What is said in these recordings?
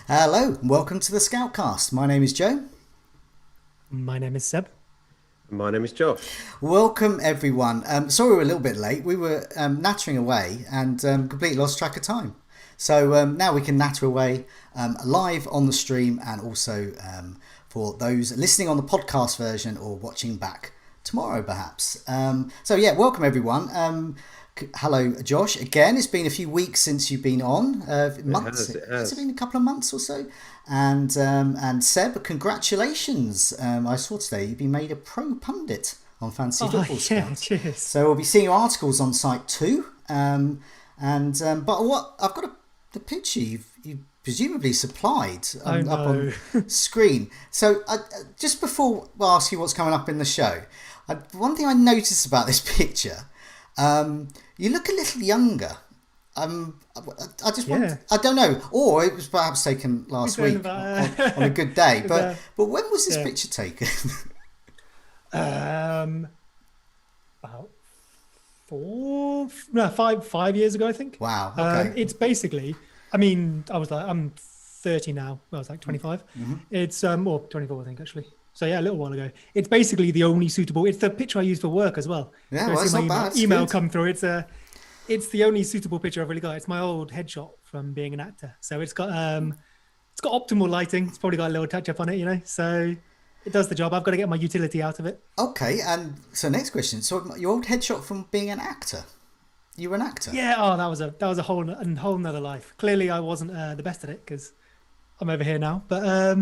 Hello, and welcome to the SCOUTCAST. My name is Joe. My name is Seb. My name is Josh. Welcome, everyone. Sorry we're a little bit late. We were nattering away and completely lost track of time. So now we can natter away live on the stream and also for those listening on the podcast version or watching back tomorrow, perhaps. Welcome, everyone. Hello, Josh. Again, it's been a few weeks since you've been on. Months. It Has it has. been a couple of months or so? And Seb, congratulations. I saw today you've been made a pro pundit on Fantasy Oh, Football yeah, Scout. cheers. So we'll be seeing your articles on site too. But what I've got the picture you presumably supplied Oh, up on no. screen. So just before I ask you what's coming up in the show, one thing I noticed about this picture, you look a little younger. I just want, Yeah. I don't know, or it was perhaps taken last You're saying week about, on a good day. is, But when was this yeah. picture taken? Um, about five years ago, I think. Wow. Okay. It's basically, I'm 30 now. Well, I was like 25. It's or 24, I think, actually. So yeah, a little while ago. It's basically the only suitable. It's the picture I use for work as well. Yeah, So I well, it's see my not bad. It's email good. come through. It's the only suitable picture I've really got. It's my old headshot from being an actor. So it's got optimal lighting. It's probably got a little touch up on it. So it does the job. I've got to get my utility out of it. Okay. And so next question. So your old headshot from being an actor. You were an actor. Yeah. Oh, that was a whole nother life. Clearly, I wasn't the best at it because I'm over here now. But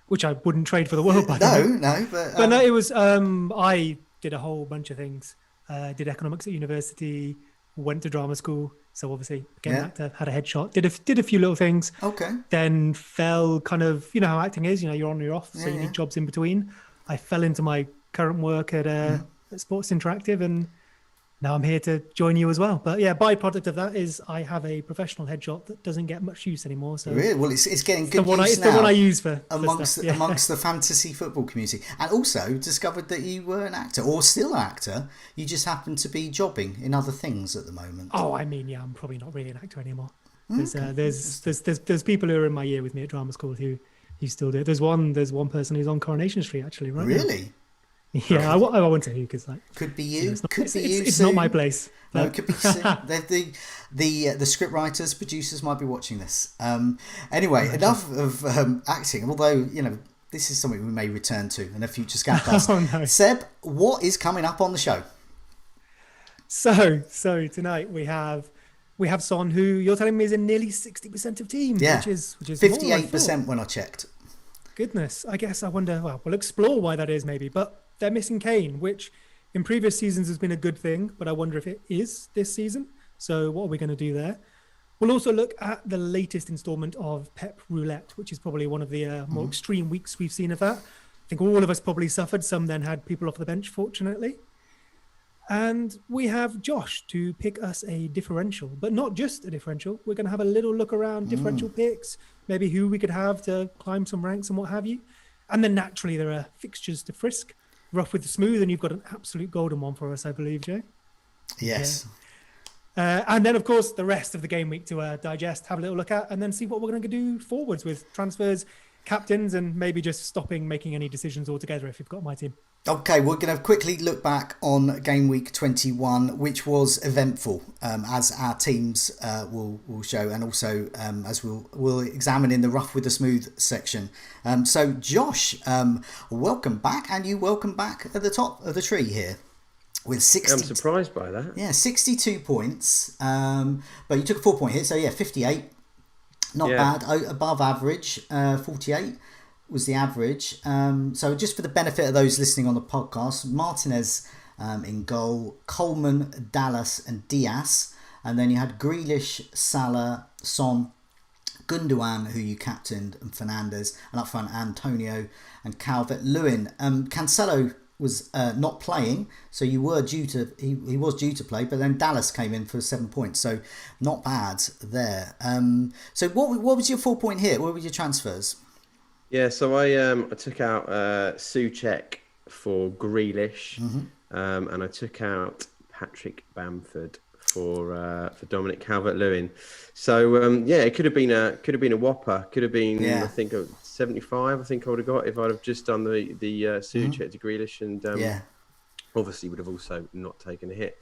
which I wouldn't trade for the world, by the No, way. no, But no, it was. I did a whole bunch of things. Did economics at university. Went to drama school. So obviously became an yeah. actor. Had a headshot. Did a few little things. Okay. Then fell kind of, you know how acting is, you're on or you're off, so Yeah, you yeah. need jobs in between. I fell into my current work at Sports Interactive, and now I'm here to join you as well. But yeah, byproduct of that is I have a professional headshot that doesn't get much use anymore. So Really? Well, it's getting it's the good one I, use it's the one I now use for amongst stuff. Yeah. amongst the fantasy football community, and also discovered that you were an actor or still an actor. You just happen to be jobbing in other things at the moment. Oh, I mean, yeah, I'm probably not really an actor anymore. There's people who are in my year with me at drama school who still do it. There's one person who's on Coronation Street actually right now. Really? Yeah, I won't tell you because like Could be you know, you. it's not Could it's, be it's, you it's not my soon. place. No, But it could be soon. The script writers, producers might be watching this. Anyway, enough of acting. Although this is something we may return to in a future Scapcast. oh no. Seb, what is coming up on the show? So tonight we have Son, who you're telling me is in nearly 60% of teams, Yeah, which is more than I fifty-eight thought. percent when I checked. Goodness, I guess I wonder. Well, we'll explore why that is maybe, but they're missing Kane, which in previous seasons has been a good thing, but I wonder if it is this season. So what are we going to do there? We'll also look at the latest installment of Pep Roulette, which is probably one of the more extreme weeks we've seen of that. I think all of us probably suffered. Some then had people off the bench, fortunately. And we have Josh to pick us a differential, but not just a differential. We're going to have a little look around differential picks, maybe who we could have to climb some ranks and what have you. And then naturally, there are fixtures to frisk, rough with the smooth, and you've got an absolute golden one for us, I believe, Joe. Yes. And then, of course, the rest of the game week to digest, have a little look at, and then see what we're going to do forwards with transfers, captains, and maybe just stopping making any decisions altogether if you've got my team. Okay, we're going to quickly look back on Game Week 21, which was eventful, as our teams will show, and also as we'll examine in the rough with the smooth section. So, Josh, welcome back, and you welcome back at the top of the tree here with I'm 60. surprised by that. Yeah, 62 points. But you took a 4 point hit, so yeah, 58. Not Yeah. bad. Above average. 48 was the average. So just for the benefit of those listening on the podcast, Martinez in goal, Coleman, Dallas, and Diaz. And then you had Grealish, Salah, Son, Gundogan, who you captained, and Fernandes, and up front Antonio and Calvert-Lewin. Cancelo was not playing, so you were due to he was due to play, but then Dallas came in for 7 points, so not bad there. So what was your 4 point hit? What were your transfers? Yeah, so I took out Soucek for Grealish, and I took out Patrick Bamford for Dominic Calvert-Lewin. So it could have been a whopper. Could have been I think 75. I think I would have got if I'd have just done the suit check to Grealish, and obviously would have also not taken a hit.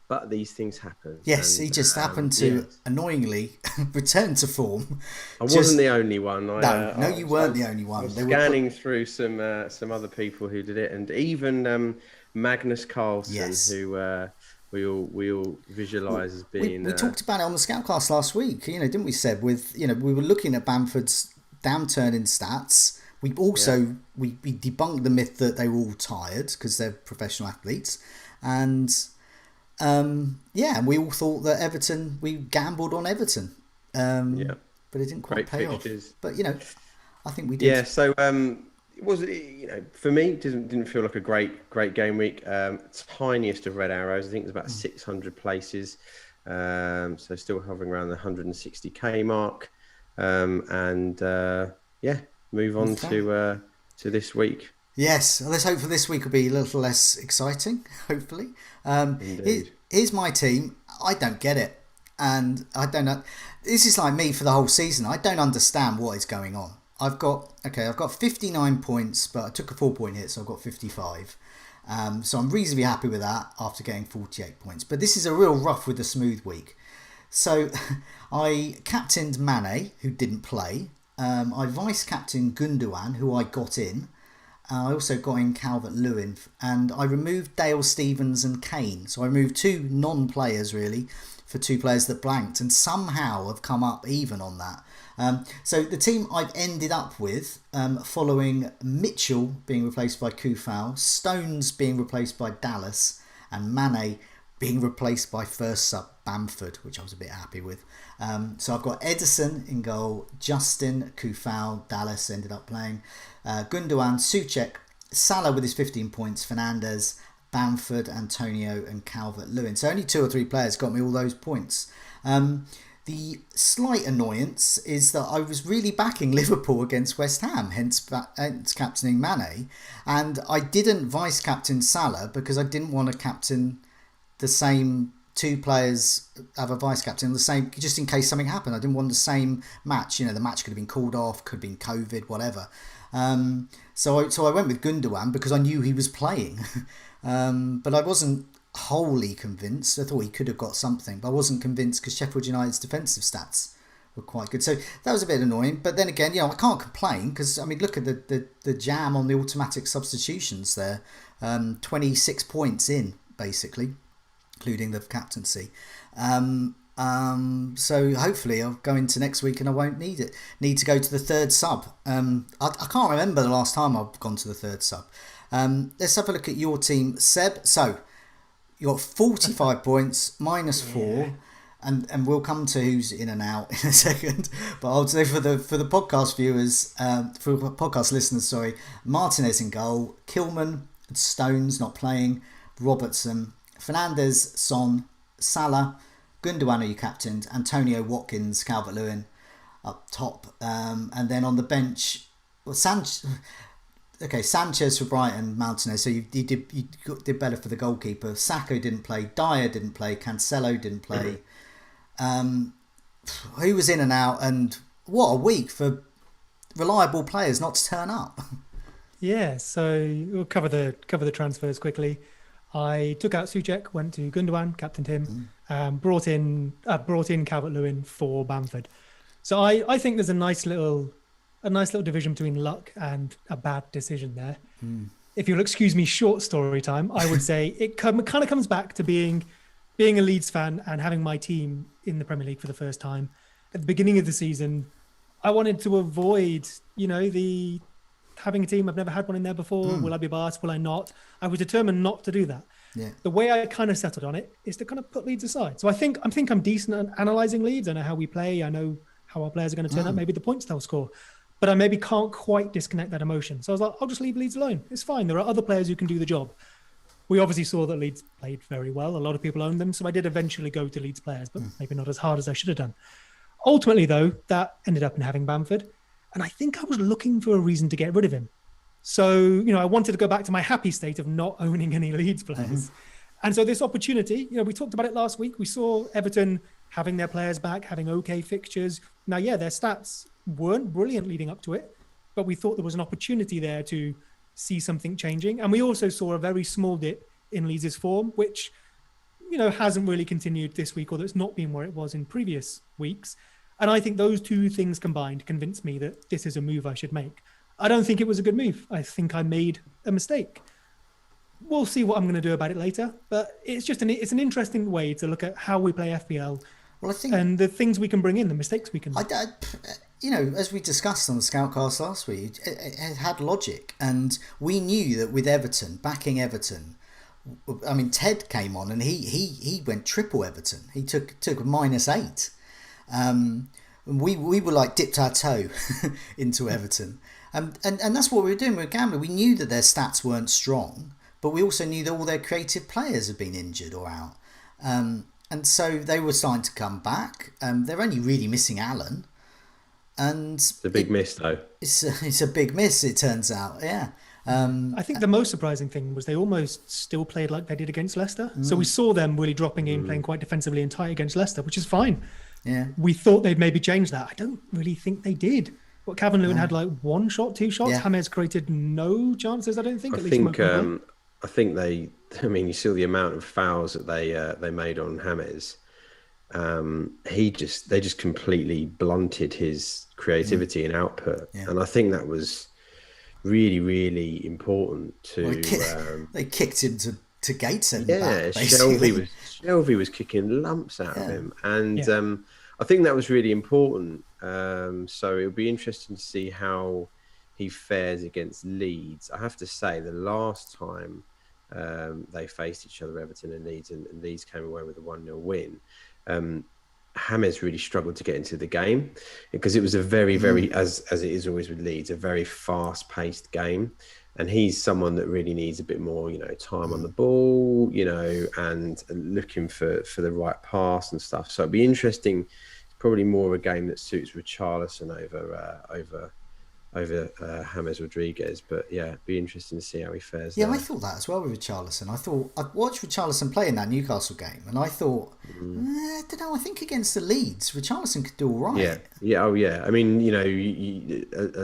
But these things happen. Yes, and, he just happened to annoyingly return to form. I wasn't the only one. No, you weren't the only one. I was scanning through some other people who did it, and even Magnus Carlsen, who we all visualise as being. We talked about it on the Scoutcast last week, didn't we, Seb? With we were looking at Bamford's downturn in stats. We also we debunked the myth that they were all tired because they're professional athletes, and. We all thought that Everton, we gambled on Everton, but it didn't quite pay fixtures off. But I think we did. Yeah, so it was, for me, it didn't feel like a great game week. Tiniest of red arrows. I think there's about 600 places, so still hovering around the 160k mark, move on to this week. Yes, let's hope for this week will be a little less exciting, hopefully. Here's my team. I don't get it. And I don't know. This is like me for the whole season. I don't understand what is going on. I've got 59 points, but I took a 4-point hit, so I've got 55. So I'm reasonably happy with that after getting 48 points. But this is a real rough with a smooth week. So I captained Mane, who didn't play. I vice-captained Gundogan, who I got in. I also got in Calvert-Lewin, and I removed Dale Stephens and Kane. So I removed 2 non-players, really, for 2 players that blanked, and somehow have come up even on that. So the team I've ended up with, following Mitchell being replaced by Kufal, Stones being replaced by Dallas, and Mane being replaced by first sub Bamford, which I was a bit happy with. So I've got Edison in goal, Justin, Kufal, Dallas ended up playing, Gundogan, Souček, Salah with his 15 points, Fernandes, Bamford, Antonio and Calvert-Lewin. So only 2 or 3 players got me all those points. The slight annoyance is that I was really backing Liverpool against West Ham, hence captaining Mane, and I didn't vice-captain Salah because I didn't want to captain the same 2 players, have a vice-captain, the same, just in case something happened. I didn't want the same match. The match could have been called off, could have been COVID, whatever. So I went with Gundogan because I knew he was playing. But I wasn't wholly convinced. I thought he could have got something, but I wasn't convinced because Sheffield United's defensive stats were quite good. So that was a bit annoying. But then again, I can't complain because, look at the jam on the automatic substitutions there. 26 points in, basically, including the captaincy. So hopefully I'll go into next week and I won't need to go to the 3rd sub. I can't remember the last time I've gone to the 3rd sub. Let's have a look at your team, Seb. So you got 45 points, minus 4, and we'll come to who's in and out in a second. But I'll say for the podcast viewers, for podcast listeners, sorry, Martinez in goal, Kilman, Stones not playing, Robertson, Fernandes, Son, Salah, Gundogan who you captained, Antonio, Watkins, Calvert-Lewin up top, and then on the bench, Sanchez for Brighton, Martinez. So you did better for the goalkeeper. Sacco didn't play, Dyer didn't play, Cancelo didn't play. Who was in and out, and what a week for reliable players not to turn up. Yeah, so we'll cover the transfers quickly. I took out Souček, went to Gundogan, captained him, brought in Calvert-Lewin for Bamford. So I think there's a nice little division between luck and a bad decision there. If you'll excuse me, short story time, I would say it kind of comes back to being a Leeds fan and having my team in the Premier League for the first time. At the beginning of the season, I wanted to avoid, the having a team. I've never had one in there before. Will I be biased? Will I not? I was determined not to do that. Yeah. The way I kind of settled on it is to kind of put Leeds aside. So I think I'm decent at analysing Leeds. I know how we play. I know how our players are going to turn up, maybe the points they'll score. But I maybe can't quite disconnect that emotion. So I was like, I'll just leave Leeds alone. It's fine. There are other players who can do the job. We obviously saw that Leeds played very well. A lot of people owned them. So I did eventually go to Leeds players, but maybe not as hard as I should have done. Ultimately, though, that ended up in having Bamford. And I think I was looking for a reason to get rid of him. So, I wanted to go back to my happy state of not owning any Leeds players. And so this opportunity, we talked about it last week. We saw Everton having their players back, having okay fixtures. Now, yeah, their stats weren't brilliant leading up to it, but we thought there was an opportunity there to see something changing. And we also saw a very small dip in Leeds' form, which, hasn't really continued this week, or that's not been where it was in previous weeks. And I think those two things combined convinced me that this is a move I should make. I don't think it was a good move. I think I made a mistake. We'll see what I'm going to do about it later, but it's an interesting way to look at how we play FPL. Well, I think, and the things we can bring in, the mistakes we can make. As we discussed on the Scoutcast last week, it had logic, and we knew that with Everton, backing Everton, I mean, Ted came on and he went triple Everton. He took -8. We were like dipped our toe into Everton, and that's what we were doing. We were gambling. We knew that their stats weren't strong, but we also knew that all their creative players had been injured or out. And so they were starting to come back. They're only really missing Alan. And it's a big miss, though. It's a big miss, it turns out, yeah. I think the most surprising thing was they almost still played like they did against Leicester. So we saw them really dropping in, playing quite defensively and tight against Leicester, which is fine. Yeah. We thought they'd maybe change that. I don't really think they did. But Calvert-Lewin had like 1 shot, 2 shots. Yeah. James created no chances, I don't think. I think they. I mean, you saw the amount of fouls that they made on James. They just completely blunted his creativity and output, and I think that was really, really important to. They kicked him to Gateshead. Yeah, Shelby was kicking lumps out of him, and I think that was really important. So it'll be interesting to see how he fares against Leeds. I have to say, the last time they faced each other, Everton and Leeds came away with a 1-0 win. James really struggled to get into the game because it was a very, very, as it is always with Leeds, a very fast-paced game. And he's someone that really needs a bit more, time on the ball, and looking for the right pass and stuff. So it'd be interesting. It's probably more of a game that suits Richarlison over James Rodriguez, but yeah, it'd be interesting to see how he fares. Yeah, I thought that as well with Richarlison. I watched Richarlison play in that Newcastle game, and I thought, I don't know. I think against the Leeds, Richarlison could do all right. Yeah. I mean,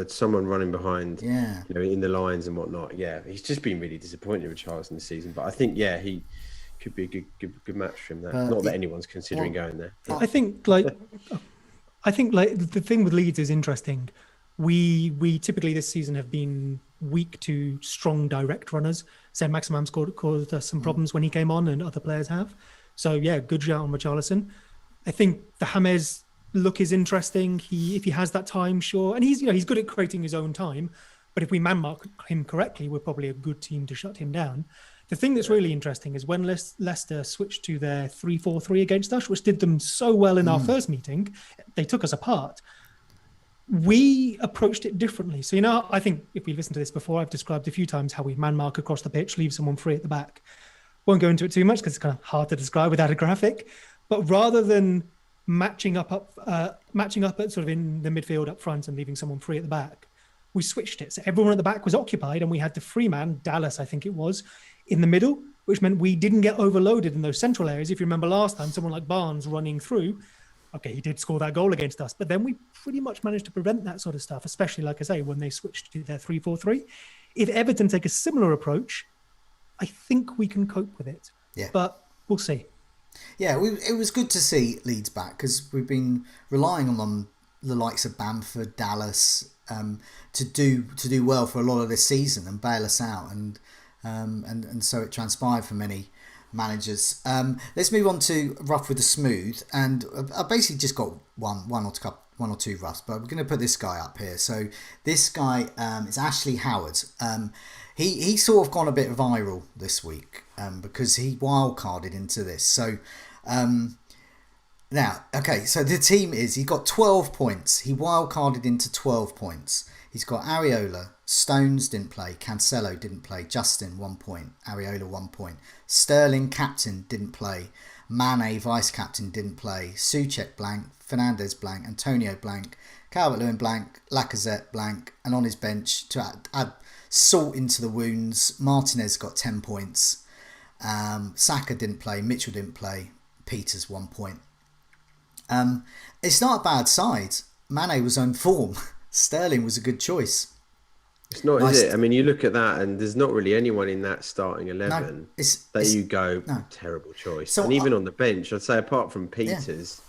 someone running behind, in the lines and whatnot. Yeah, he's just been really disappointed with Richarlison this season, but I think he could be a good match for him. Not that anyone's considering going there. I think the thing with Leeds is interesting. We typically this season have been weak to strong direct runners. Saint-Maximin caused us some problems when he came on, and other players have. So yeah, good shout on Richarlison. I think the James look is interesting. If he has that time, sure, and he's good at creating his own time. But if we man mark him correctly, we're probably a good team to shut him down. The thing that's really interesting is when Leicester switched to their 3-4-3 against us, which did them so well in our first meeting, they took us apart. We approached it differently. So, I think if we listened to this before, I've described a few times how we man mark across the pitch, leave someone free at the back. Won't go into it too much because it's kind of hard to describe without a graphic. But rather than matching up at sort of in the midfield up front and leaving someone free at the back, we switched it. So everyone at the back was occupied, and we had the free man, Dallas, I think it was, in the middle, which meant we didn't get overloaded in those central areas. If you remember last time, someone like Barnes running through, okay, he did score that goal against us, but then we pretty much managed to prevent that sort of stuff, especially, like I say, when they switched to their 3-4-3. If Everton take a similar approach, I think we can cope with it. Yeah. But we'll see. Yeah, it was good to see Leeds back because we've been relying on the likes of Bamford, Dallas, to do well for a lot of this season and bail us out, and so it transpired for many managers. Let's move on to rough with the smooth, and I basically just got one or two roughs, but we're going to put this guy up here. So this guy is Ashley Howard. He's sort of gone a bit viral this week because he wildcarded into this. So now, okay, so the team he got 12 points. He wildcarded into 12 points. He's got Areola, Stones didn't play, Cancelo didn't play, Justin 1 point, Areola 1 point, Sterling captain didn't play, Mane vice captain didn't play, Souček blank, Fernandes blank, Antonio blank, Calvert-Lewin blank, Lacazette blank, and on his bench to add salt into the wounds, Martinez got 10 points. Saka didn't play, Mitchell didn't play, Peters 1 point. It's not a bad side. Mane was on form. Sterling was a good choice. It's not, is it? I mean, you look at that, and there's not really anyone in that starting 11 you go, terrible choice. So and even on the bench, I'd say apart from Peters,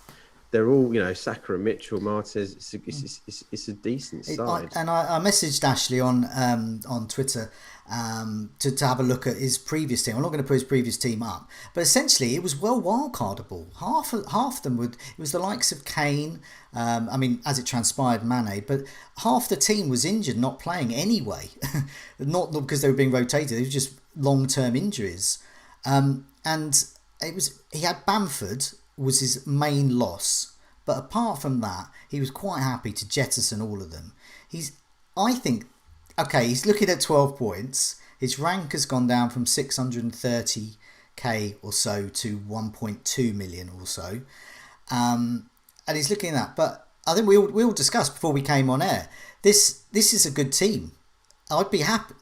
they're all, Saka and Mitchell, Martinez. It's a decent side. I messaged Ashley on Twitter to have a look at his previous team. I'm not going to put his previous team up, but essentially it was well wildcardable. Half them it was the likes of Kane. As it transpired, Mane, but half the team was injured, not playing anyway. not because they were being rotated; it was just long-term injuries. And he had Bamford was his main loss, but apart from that, he was quite happy to jettison all of them. He's looking at 12 points. His rank has gone down from 630k or so to 1.2 million or so. And he's looking at that. But I think we all discussed before we came on air, this is a good team. I'd be happy.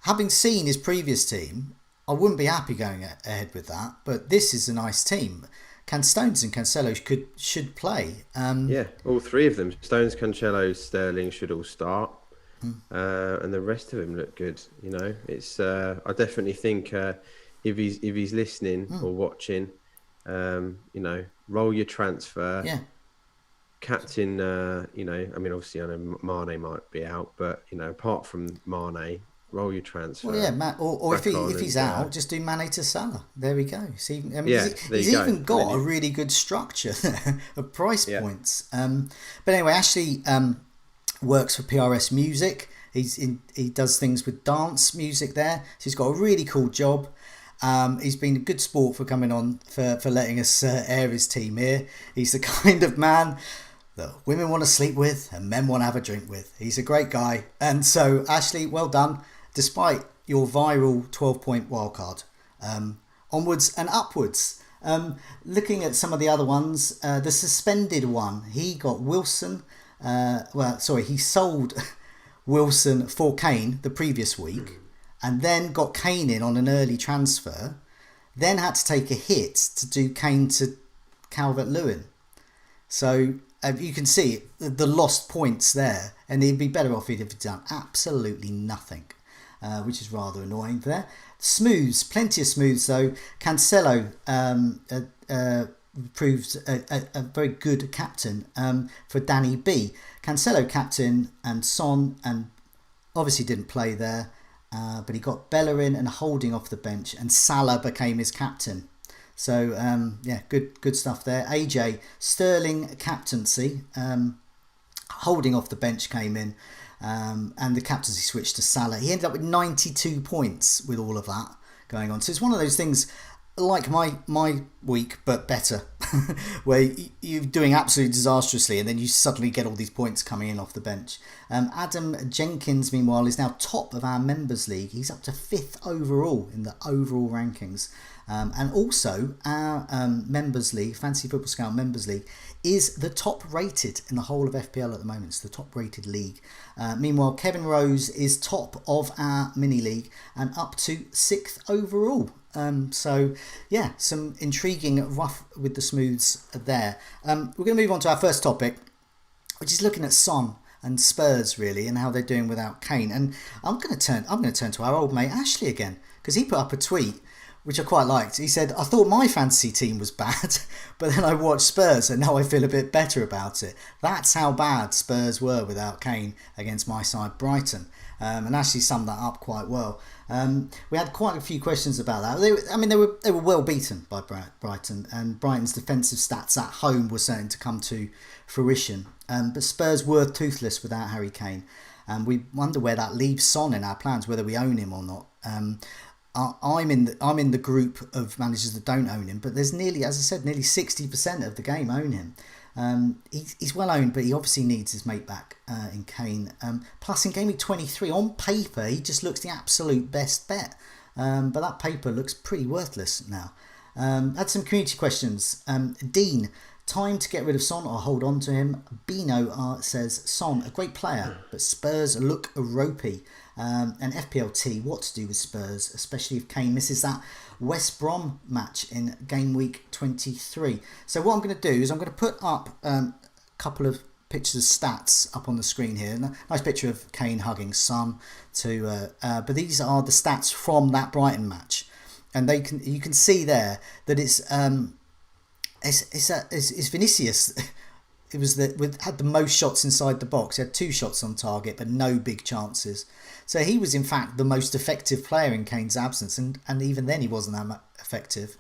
Having seen his previous team, I wouldn't be happy going ahead with that. But this is a nice team. Stones and Cancelo should play. All three of them. Stones, Cancelo, Sterling should all start. And the rest of them look good. It's I definitely think if he's listening or watching, roll your transfer. Yeah. Captain, obviously I know Mane might be out, but apart from Mane, roll your transfer. Well, yeah, or if he's out, just do Mane to Salah. There we go. See, he's even got a really good structure of price points. But anyway, Ashley works for PRS Music. He does things with dance music there. So he's got a really cool job. He's been a good sport for coming on for letting us air his team here. He's the kind of man that women want to sleep with and men want to have a drink with. He's a great guy. And so, Ashley, well done. Despite your viral 12-point wildcard. Onwards and upwards. Looking at some of the other ones, the suspended one, he got Wilson. He sold Wilson for Kane the previous week and then got Kane in on an early transfer, then had to take a hit to do Kane to Calvert-Lewin. So you can see the lost points there, and he'd be better off if he'd done absolutely nothing, which is rather annoying there. Smooths, plenty of smooths though. Cancelo proved a very good captain for Danny B. Cancelo captain and Son, and obviously didn't play there, but he got Bellerin and Holding off the bench, and Salah became his captain. So good stuff there. AJ, Sterling captaincy, Holding off the bench came in, and the captaincy switched to Salah. He ended up with 92 points with all of that going on. So it's one of those things like my week, but better, where you're doing absolutely disastrously and then you suddenly get all these points coming in off the bench. Adam Jenkins, meanwhile, is now top of our members league. He's up to 5th overall in the overall rankings. And also our members league, Fantasy Football Scout members league, is the top rated in the whole of FPL at the moment. It's the top rated league. Meanwhile, Kevin Rose is top of our mini league and up to 6th overall. Some intriguing rough with the smooths there. We're going to move on to our first topic, which is looking at Son and Spurs really, and how they're doing without Kane. And I'm going to turn to our old mate Ashley again, because he put up a tweet which I quite liked. He said, "I thought my fantasy team was bad, but then I watched Spurs and now I feel a bit better about it." That's how bad Spurs were without Kane against my side Brighton. And Ashley summed that up quite well. We had quite a few questions about that. They were well beaten by Brighton, and Brighton's defensive stats at home were starting to come to fruition. But Spurs were toothless without Harry Kane, and we wonder where that leaves Son in our plans, whether we own him or not. I'm in the group of managers that don't own him, but there's nearly 60% of the game own him. He's well owned, but he obviously needs his mate back in Kane. Plus, in Game Week 23, on paper, he just looks the absolute best bet. But that paper looks pretty worthless now. Had some community questions. Dean Time to get rid of Son or hold on to him. Bino says, Son, a great player, but Spurs look ropey. And FPLT, what to do with Spurs, especially if Kane misses that West Brom match in game week 23. So what I'm going to do is I'm going to put up a couple of pictures of stats up on the screen here. Nice picture of Kane hugging Son but these are the stats from that Brighton match, and you can see there that it's Vinicius. It was had the most shots inside the box. He had 2 shots on target, but no big chances. So he was in fact the most effective player in Kane's absence, and even then he wasn't that effective.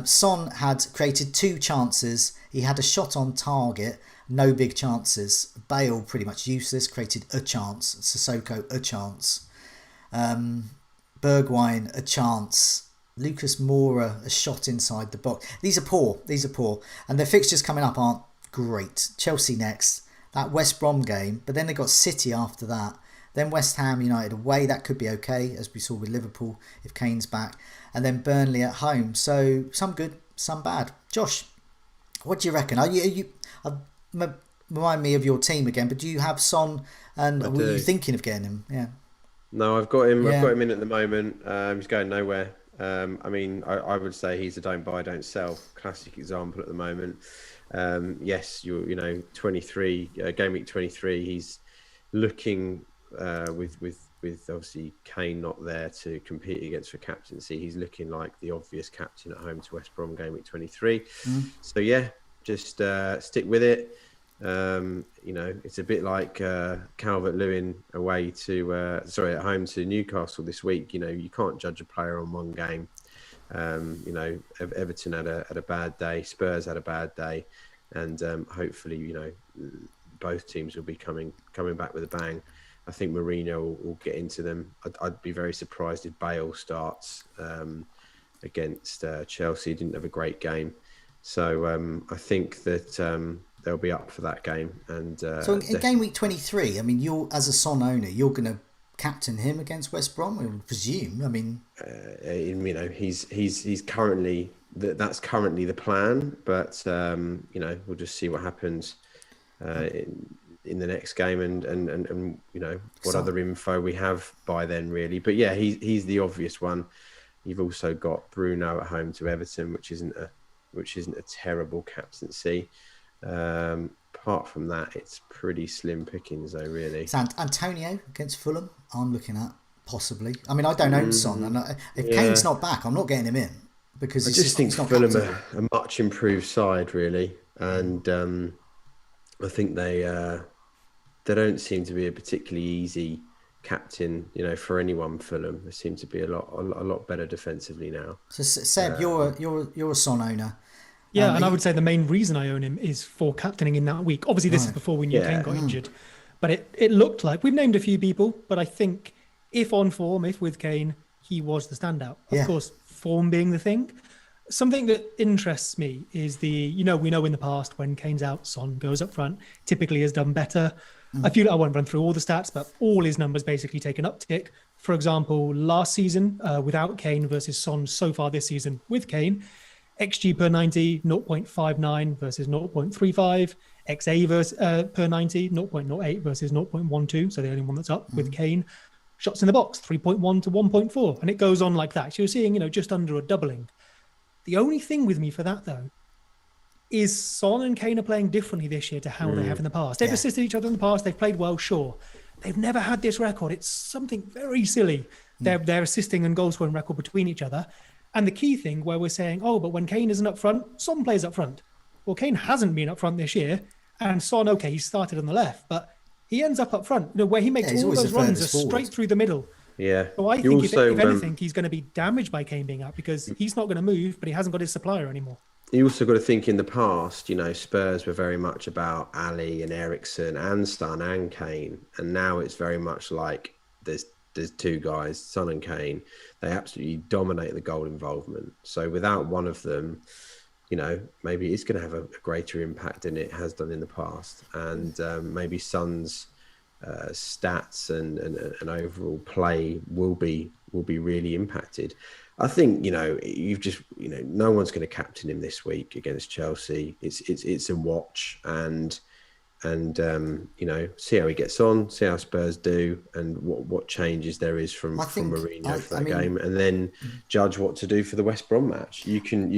Son had created 2 chances. He had a shot on target, no big chances. Bale pretty much useless, created a chance. Sissoko a chance. Bergwijn a chance. Lucas Moura a shot inside the box. These are poor. And their fixtures coming up aren't great. Chelsea next, that West Brom game, but then they got City after that, then West Ham United away, that could be okay, as we saw with Liverpool if Kane's back, and then Burnley at home. So some good, some bad. Josh, what do you reckon? Remind me of your team again, but do you have Son, and were you thinking of getting him? Yeah. No, I've got him. Yeah. I've got him in at the moment. He's going nowhere. I mean, I would say he's a don't buy, don't sell classic example at the moment. Yes, 23 game week 23. He's looking with obviously Kane not there to compete against for captaincy. He's looking like the obvious captain at home to West Brom game week 23. So yeah, just stick with it. It's a bit like Calvert-Lewin away to at home to Newcastle this week. You can't judge a player on one game. Everton had a bad day, Spurs had a bad day, and hopefully both teams will be coming back with a bang. I think Mourinho will get into them. I'd be very surprised if Bale starts against Chelsea. He didn't have a great game, so I think that they'll be up for that game. And so in game week 23, I mean, you're, as a Son owner, you're going to captain him against West Brom, I would presume. I mean, he's currently that's currently the plan, but we'll just see what happens in the next game, and what other info we have by then, really. But yeah, he's the obvious one. You've also got Bruno at home to Everton, which isn't a terrible captaincy. Apart from that, it's pretty slim pickings, though, really. It's Antonio against Fulham, I'm looking at, possibly. I mean, I don't own Son, and if Kane's not back, I'm not getting him in, because I just think Fulham are a much improved side, really, and I think they don't seem to be a particularly easy captain, for anyone. Fulham, they seem to be a lot better defensively now. So Seb, you're a Son owner. Yeah, and I would say the main reason I own him is for captaining in that week. Obviously, this is before we knew Kane got injured. But it looked like, we've named a few people, but I think if on form, if with Kane, he was the standout. Of course, form being the thing. Something that interests me is we know in the past when Kane's out, Son goes up front, typically has done better. I feel I won't run through all the stats, but all his numbers basically take an uptick. For example, last season without Kane versus Son, so far this season with Kane, XG per 90, 0.59 versus 0.35. XA per 90, 0.08 versus 0.12. So the only one that's up with Kane. Shots in the box, 3.1 to 1.4. And it goes on like that. So you're seeing, just under a doubling. The only thing with me for that, though, is Son and Kane are playing differently this year to how they have in the past. They've assisted each other in the past. They've played well, sure. They've never had this record. It's something very silly. Their assisting and goal scoring record between each other. And the key thing where we're saying, but when Kane isn't up front, Son plays up front. Well, Kane hasn't been up front this year, and Son, he started on the left, but he ends up front, where he makes all those runs are straight through the middle. Yeah. So I think if anything, he's going to be damaged by Kane being out, because he's not going to move, but he hasn't got his supplier anymore. You also got to think in the past, Spurs were very much about Ali and Eriksen and Son and Kane, and now it's very much like there's two guys, Son and Kane. They absolutely dominate the goal involvement. So without one of them, maybe it's going to have a greater impact than it has done in the past. And maybe Son's stats and overall play will be really impacted. I think no one's going to captain him this week against Chelsea. It's a watch and see how he gets on, see how Spurs do, and what changes there is from Mourinho for that game, and then judge what to do for the West Brom match. You can.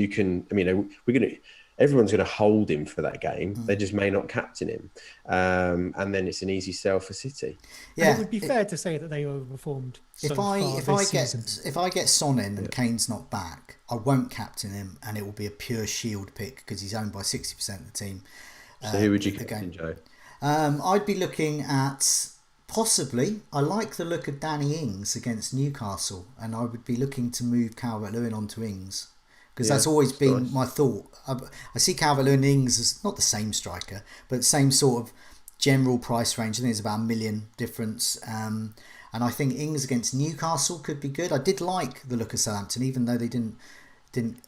Everyone's going to hold him for that game. They just may not captain him, and then it's an easy sell for City. Yeah, and it would be fair to say that they overperformed. If I get Son in and Kane's not back, I won't captain him, and it will be a pure shield pick because he's owned by 60% of the team. So who would you captain, Joe? I'd be looking at possibly. I like the look of Danny Ings against Newcastle, and I would be looking to move Calvert-Lewin onto Ings. Because that's always been my thought. I see Calvert-Lewin and Ings as not the same striker, but same sort of general price range. I think it's about $1 million difference. And I think Ings against Newcastle could be good. I did like the look of Southampton, even though they didn't.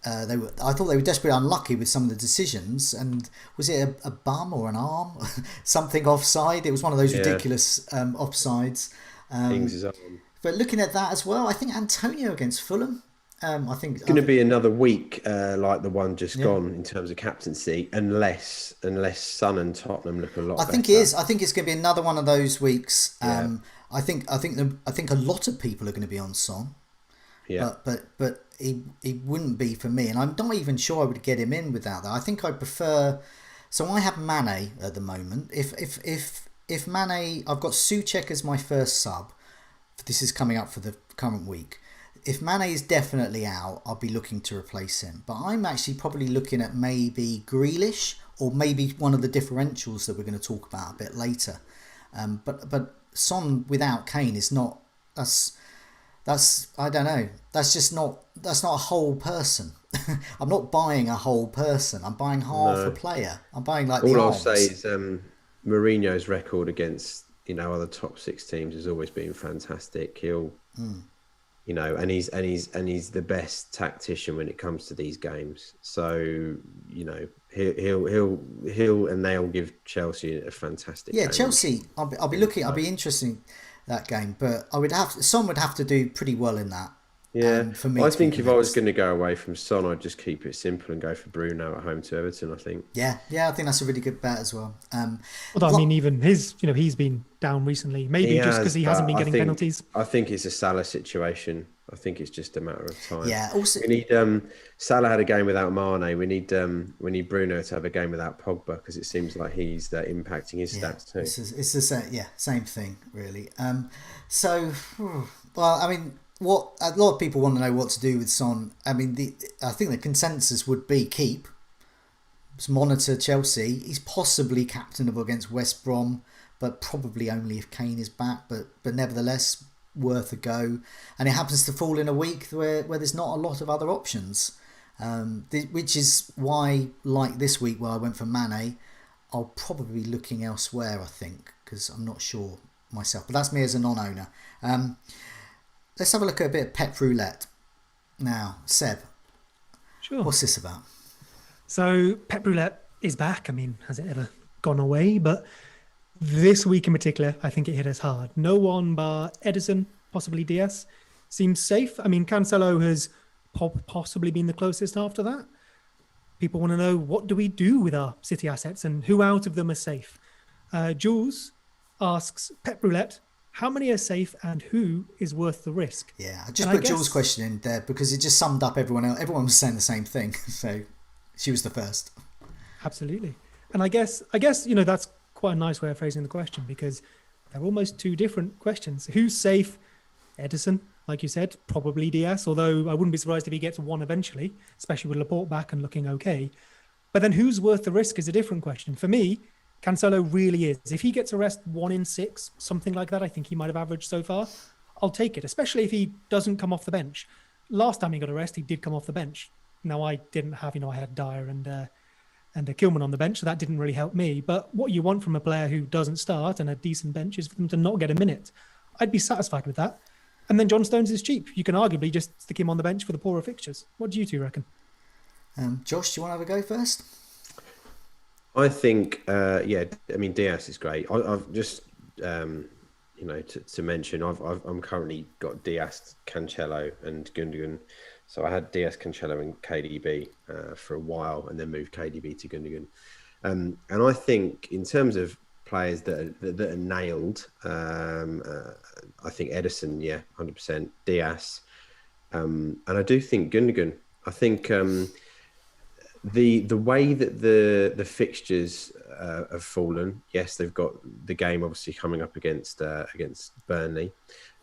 I thought they were desperately unlucky with some of the decisions. And was it a bum or an arm, something offside? It was one of those ridiculous offsides. Ings is arm. But looking at that as well, I think Antonio against Fulham. I think it's going to be another week like the one just gone in terms of captaincy, unless Son and Tottenham look a lot better. I think it's going to be another one of those weeks. I think a lot of people are going to be on Son. Yeah. But he wouldn't be for me, and I'm not even sure I would get him in without that. I think I prefer. So I have Mane at the moment. If Mane, I've got Souček as my first sub. This is coming up for the current week. If Mane is definitely out, I'll be looking to replace him. But I'm actually probably looking at maybe Grealish or maybe one of the differentials that we're going to talk about a bit later. But Son without Kane is not. That's I don't know. That's not a whole person. I'm not buying a whole person. I'm buying half a player. I'm buying like all I'll say is Mourinho's record against other top 6 teams has always been fantastic. He'll. And he's the best tactician when it comes to these games. So he'll and they'll give Chelsea a fantastic. Yeah, game. Chelsea. I'll be looking. I'll be interested that game, but Son would have to do pretty well in that. Yeah, for me, I think if I was going to go away from Son, I'd just keep it simple and go for Bruno at home to Everton. I think. Yeah, I think that's a really good bet as well. Although I mean, even he's been down recently, maybe just because he hasn't been getting penalties. I think it's a Salah situation. I think it's just a matter of time. Yeah. Also, we need Salah had a game without Mane. We need Bruno to have a game without Pogba because it seems like he's impacting his stats too. It's the same thing really. Well, I mean. What a lot of people want to know what to do with Son. I mean, I think the consensus would be keep. Just monitor Chelsea. He's possibly captainable against West Brom, but probably only if Kane is back. But nevertheless, worth a go. And it happens to fall in a week where there's not a lot of other options, which is why, like this week where I went for Mane, I'll probably be looking elsewhere. I think because I'm not sure myself. But that's me as a non-owner. Let's have a look at a bit of Pep Roulette. Now, Seb, sure. What's this about? So, Pep Roulette is back. I mean, has it ever gone away? But this week in particular, I think it hit us hard. No one bar Edison, possibly Diaz, seems safe. I mean, Cancelo has possibly been the closest after that. People want to know, what do we do with our City assets and who out of them are safe? Jules asks, Pep Roulette, how many are safe and who is worth the risk? Yeah, I just put Jules' question in there because it just summed up everyone else. Everyone was saying the same thing. So she was the first. Absolutely. And I guess that's quite a nice way of phrasing the question because they're almost 2 different questions. Who's safe? Edison, like you said, probably Diaz, although I wouldn't be surprised if he gets one eventually, especially with Laporte back and looking okay. But then who's worth the risk is a different question. For me, Cancelo really is. If he gets a rest 1 in 6, something like that, I think he might have averaged so far, I'll take it, especially if he doesn't come off the bench. Last time he got a rest, he did come off the bench. Now, I didn't have, I had Dyer and Kilman on the bench, so that didn't really help me. But what you want from a player who doesn't start and a decent bench is for them to not get a minute. I'd be satisfied with that. And then John Stones is cheap. You can arguably just stick him on the bench for the poorer fixtures. What do you two reckon? Josh, do you want to have a go first? I think, I mean, Diaz is great. I've just to mention, I'm currently got Diaz, Cancelo, and Gundogan. So I had Diaz, Cancelo, and KDB for a while, and then moved KDB to Gundogan. And I think in terms of players that are nailed, I think Ederson, 100%, Diaz, and I do think Gundogan. I think the way that the fixtures have fallen. Yes, they've got the game obviously coming up against Burnley,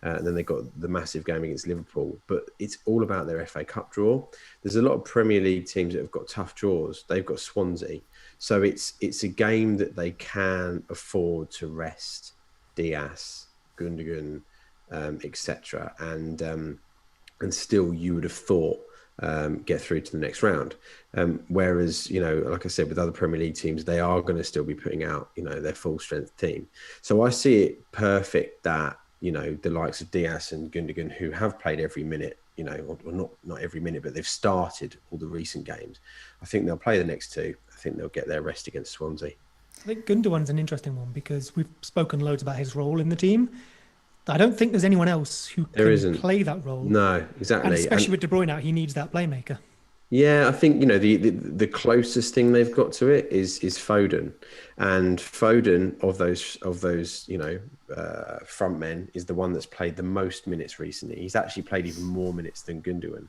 and then they've got the massive game against Liverpool. But it's all about their FA Cup draw. There's a lot of Premier League teams that have got tough draws. They've got Swansea, so it's a game that they can afford to rest Diaz, Gundogan, etc. And still, you would have thought get through to the next round. Whereas, like I said, with other Premier League teams, they are going to still be putting out, their full strength team. So I see it perfect that, the likes of Diaz and Gundogan, who have played every minute, or not every minute, but they've started all the recent games. I think they'll play the next two. I think they'll get their rest against Swansea. I think Gundogan's an interesting one because we've spoken loads about his role in the team. I don't think there's anyone else who can play that role. No, exactly. And especially with De Bruyne out, he needs that playmaker. Yeah, I think the closest thing they've got to it is Foden, and Foden of those front men is the one that's played the most minutes recently. He's actually played even more minutes than Gundogan.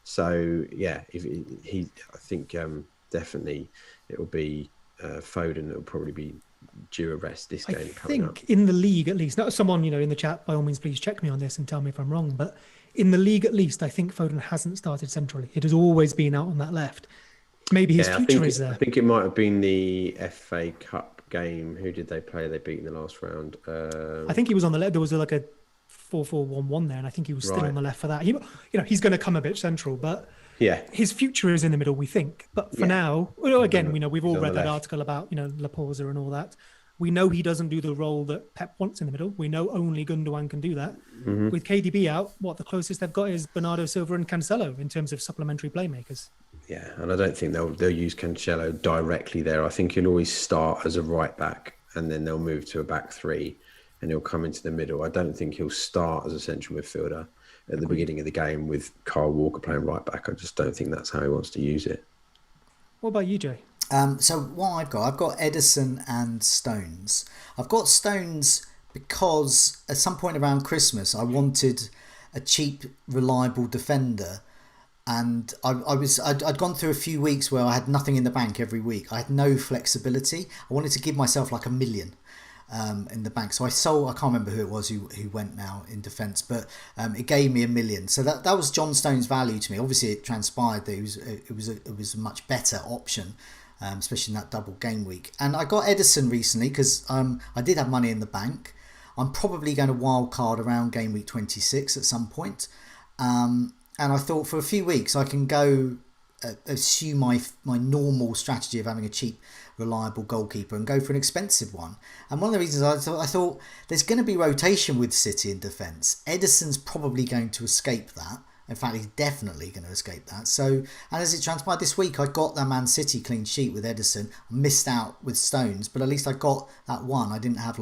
So I think definitely it will be Foden that will probably be due a rest this game coming up. I think in the league at least, not someone in the chat, by all means please check me on this and tell me if I'm wrong, but in the league at least I think Foden hasn't started centrally. It has always been out on that left. Maybe his future is there. I think it might have been the FA Cup game. Who did they play? They beat in the last round. I think he was on the left. There was like a 4-4-1-1 there, and I think he was still on the left for that. He's going to come a bit central, but his future is in the middle, we think. But for now, again, we've all read that article about Laporta and all that. We know he doesn't do the role that Pep wants in the middle. We know only Gundogan can do that. Mm-hmm. With KDB out, the closest they've got is Bernardo Silva and Cancelo in terms of supplementary playmakers. Yeah, and I don't think they'll use Cancelo directly there. I think he'll always start as a right back, and then they'll move to a back three, and he'll come into the middle. I don't think he'll start as a central midfielder at the beginning of the game with Kyle Walker playing right back. I just don't think that's how he wants to use it. What about you, Jay? So what I've got Ederson and Stones. I've got Stones because at some point around Christmas I wanted a cheap, reliable defender, and I'd gone through a few weeks where I had nothing in the bank every week. I had no flexibility. I wanted to give myself like $1 million in the bank, so I sold. I can't remember who it was who went now in defence, but it gave me $1 million. So that was John Stones' value to me. Obviously, it transpired that it was a much better option. Especially in that double game week. And I got Ederson recently because I did have money in the bank. I'm probably going to wild card around game week 26 at some point. And I thought for a few weeks I can go assume my normal strategy of having a cheap, reliable goalkeeper and go for an expensive one. And one of the reasons I thought there's going to be rotation with City in defence. Ederson's probably going to escape that. In fact, he's definitely going to escape that. So, and as it transpired this week, I got that Man City clean sheet with Ederson. I missed out with Stones, but at least I got that one. I didn't have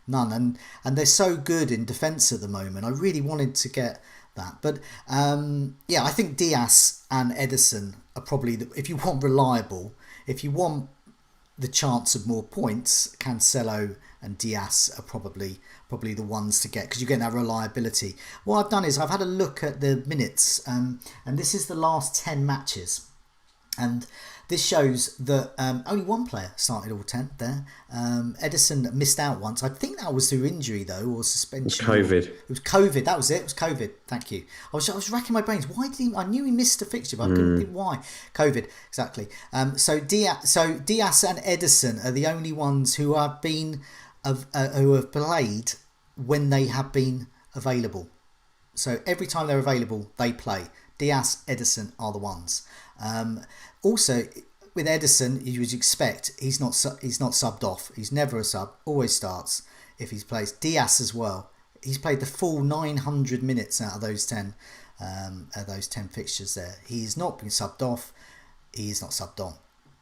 none. And they're so good in defence at the moment. I really wanted to get that. But I think Diaz and Ederson are probably, if you want reliable, if you want the chance of more points, Cancelo and Diaz are probably the ones to get because you get that reliability. What I've done is I've had a look at the minutes, and this is the last 10 matches, and this shows that only one player started all 10 there. Ederson missed out once. I think that was through injury though, or suspension. It was COVID. That was it. It was COVID. Thank you. I was racking my brains. Why did he? I knew he missed a fixture, but I couldn't think why. COVID, exactly. So Diaz and Ederson are the only ones who have played when they have been available. So every time they're available, they play. Diaz, Ederson are the ones. Also, with Ederson, you would expect he's not subbed off. He's never a sub. Always starts if he plays. Diaz as well. He's played the full 900 minutes out of those 10 fixtures there. He's not been subbed off. He is not subbed on.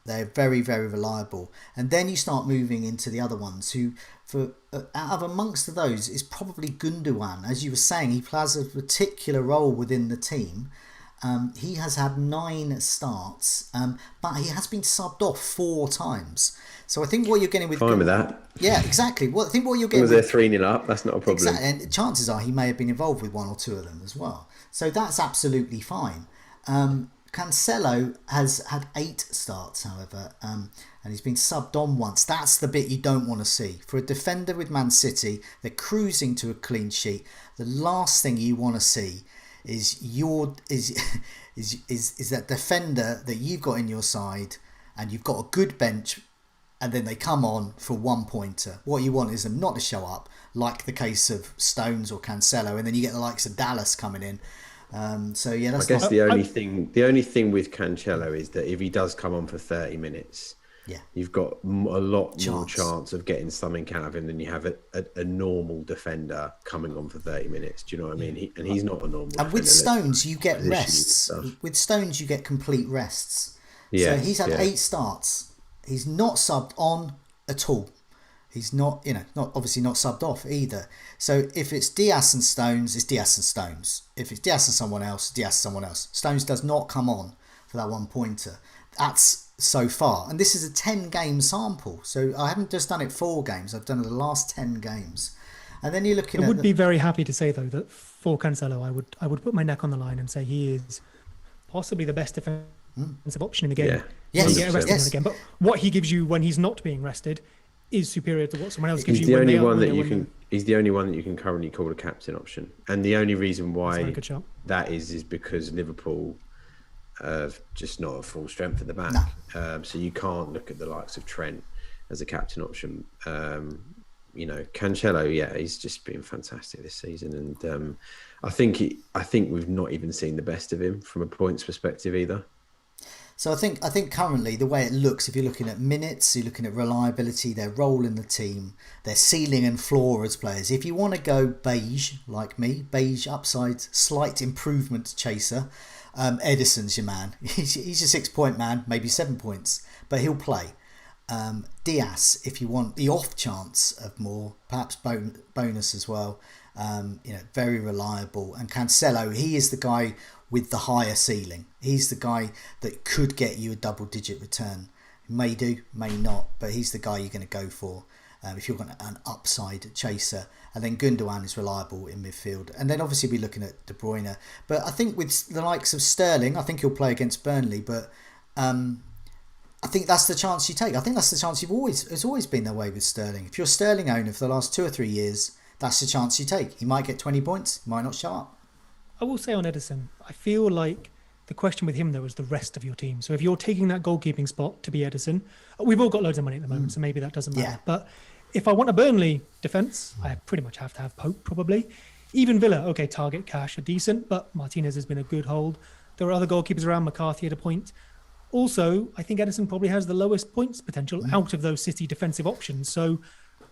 They're very, very reliable. And then you start moving into the other ones who, out of amongst those, is probably Gundogan. As you were saying, he plays a particular role within the team. He has had 9 starts, but he has been subbed off 4 times. So I think what you're getting with... Fine with that. Yeah, exactly. Well, I think what you're getting... Was there 3-0 up? That's not a problem. Exactly. And chances are he may have been involved with 1 or 2 of them as well. So that's absolutely fine. Cancelo has had 8 starts, however, and he's been subbed on once. That's the bit you don't want to see. For a defender with Man City, they're cruising to a clean sheet. The last thing you want to see is that defender that you've got in your side, and you've got a good bench, and then they come on for 1 pointer. What you want is them not to show up, like the case of Stones or Cancelo, and then you get the likes of Dallas coming in. So yeah, that's. I guess the only thing with Cancelo is that if he does come on for 30 minutes, you've got a lot more chance of getting something out of him than you have a normal defender coming on for 30 minutes. Do you know what I mean? He's not a normal. And with Stones, you get rests. With Stones, you get complete rests. Yeah, so he's had 8 starts. He's not subbed on at all. He's not, obviously not subbed off either. So if it's Diaz and Stones, it's Diaz and Stones. If it's Diaz and someone else, Diaz and someone else. Stones does not come on for that 1 pointer. That's so far. And this is a 10-game sample. So I haven't just done it 4 games. I've done it the last 10 games. And then you're looking at... I would be very happy to say, though, that for Cancelo, I would put my neck on the line and say he is possibly the best defensive option in the game. Yeah. Yes. You get arrested now and again. But what he gives you when he's not being rested is superior to what someone else gives you. He's the only one that you can currently call a captain option, and the only reason why that is because Liverpool just not at full strength at the back. No. So you can't look at the likes of Trent as a captain option. Cancelo, he's just been fantastic this season, and I think we've not even seen the best of him from a points perspective either. So I think currently the way it looks, if you're looking at minutes, you're looking at reliability, their role in the team, their ceiling and floor as players. If you want to go beige, like me, beige upside, slight improvement chaser, Edison's your man. He's a 6-point man, maybe 7 points, but he'll play. Diaz, if you want the off chance of more, perhaps bonus as well. Very reliable. And Cancelo, he is the guy with the higher ceiling. He's the guy that could get you a double-digit return. May do, may not, but he's the guy you're going to go for if you're going to an upside chaser. And then Gundogan is reliable in midfield. And then obviously we're looking at De Bruyne. But I think with the likes of Sterling, I think he'll play against Burnley, but I think that's the chance you take. I think that's the chance it's always been their way with Sterling. If you're a Sterling owner for the last 2 or 3 years, that's the chance you take. He might get 20 points, he might not show up. I will say on Edison, I feel like the question with him, though, is the rest of your team. So if you're taking that goalkeeping spot to be Edison, we've all got loads of money at the moment, so maybe that doesn't matter. Yeah. But if I want a Burnley defence, I pretty much have to have Pope, probably. Even Villa, okay, Target, Cash are decent, but Martinez has been a good hold. There are other goalkeepers around, McCarthy at a point. Also, I think Edison probably has the lowest points potential out of those City defensive options. So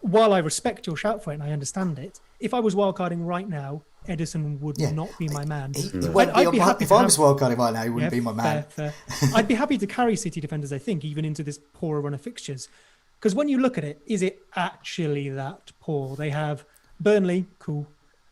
while I respect your shout for it and I understand it, if I was wildcarding right now, Edison would not be my man. If I was wildcarding right now, he wouldn't be my man. Fair. I'd be happy to carry City defenders, I think, even into this poorer run of fixtures. Because when you look at it, is it actually that poor? They have Burnley, cool.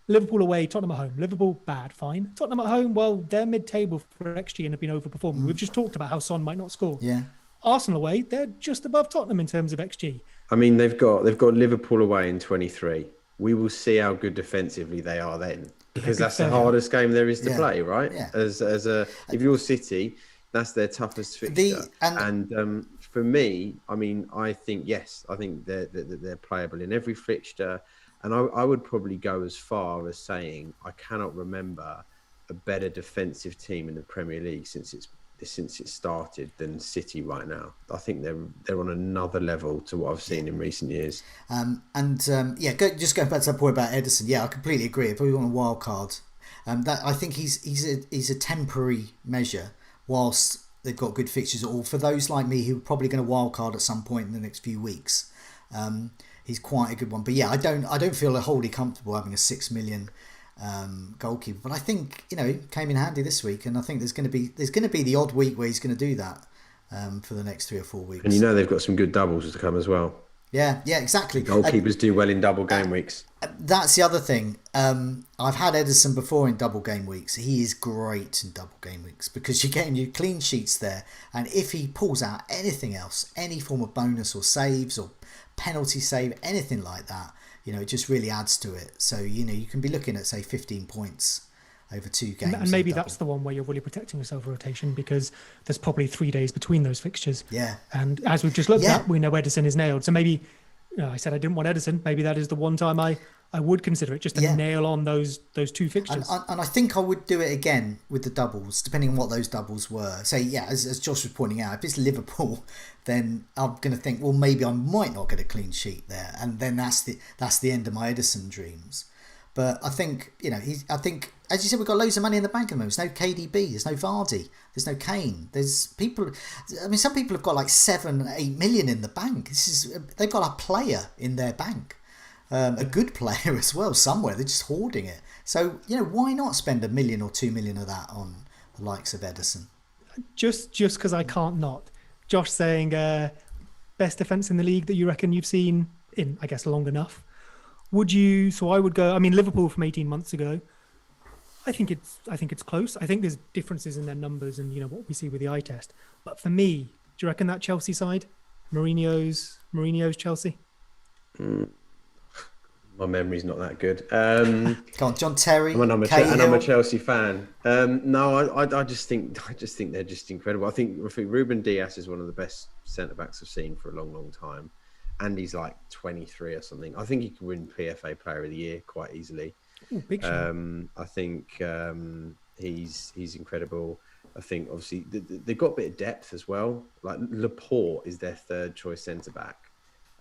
Liverpool away, Tottenham at home. Liverpool, bad, fine. Tottenham at home, well, they're mid-table for XG and have been overperforming. We've just talked about how Son might not score. Yeah. Arsenal away, they're just above Tottenham in terms of XG. I mean, they've got Liverpool away in 23. We will see how good defensively they are then, because that's the hardest game there is to play, right? Yeah. If you're City, that's their toughest fixture. And for me, I mean, I think they're playable in every fixture. And I would probably go as far as saying I cannot remember a better defensive team in the Premier League since it started than City right now. I think they're on another level to what I've seen in recent years. Just going back to that point about Edison. Yeah, I completely agree. If we want a wild card, that I think he's a temporary measure whilst they've got good fixtures. Or for those like me who are probably going to wild card at some point in the next few weeks. He's quite a good one, but yeah, I don't feel wholly comfortable having a 6 million goalkeeper. But I think it came in handy this week, and I think there's going to be the odd week where he's going to do that. for the next 3 or 4 weeks. And they've got some good doubles to come as well. Yeah, exactly. Goalkeepers do well in double game weeks. That's the other thing. I've had Ederson before in double game weeks. He is great in double game weeks because you're getting your clean sheets there. And if he pulls out anything else, any form of bonus or saves or penalty save, anything like that, it just really adds to it. So, you can be looking at, say, 15 points over 2 games. And maybe that's the one where you're really protecting yourself for rotation because there's probably 3 days between those fixtures. Yeah. And as we've just looked at, we know Ederson is nailed. So maybe, I said I didn't want Ederson. Maybe that is the one time I would consider it, just to nail on those 2 fixtures. And I think I would do it again with the doubles, depending on what those doubles were. Say, as Josh was pointing out, if it's Liverpool, then I'm going to think, well, maybe I might not get a clean sheet there. And then that's the end of my Ederson dreams. But I think, as you said, we've got loads of money in the bank at the moment. There's no KDB, there's no Vardy, there's no Kane. There's people, some people have got like 7-8 million in the bank. They've got a player in their bank, a good player as well somewhere. They're just hoarding it. So, why not spend 1 million or 2 million of that on the likes of Ederson? Just because I can't not. Josh saying best defence in the league that you reckon you've seen in, I guess, long enough. Would you? So I would go. Liverpool from 18 months ago. I think it's close. I think there's differences in their numbers and what we see with the eye test. But for me, do you reckon that Chelsea side, Mourinho's Chelsea? My memory's not that good. Come on, John Terry. I'm a Chelsea fan. No, I just think they're just incredible. I think Ruben Dias is one of the best centre backs I've seen for a long, long time. And he's like 23 or something. I think he could win PFA Player of the Year quite easily. Ooh, big shot. I think he's incredible. I think obviously they've got a bit of depth as well. Like Laporte is their 3rd choice centre back.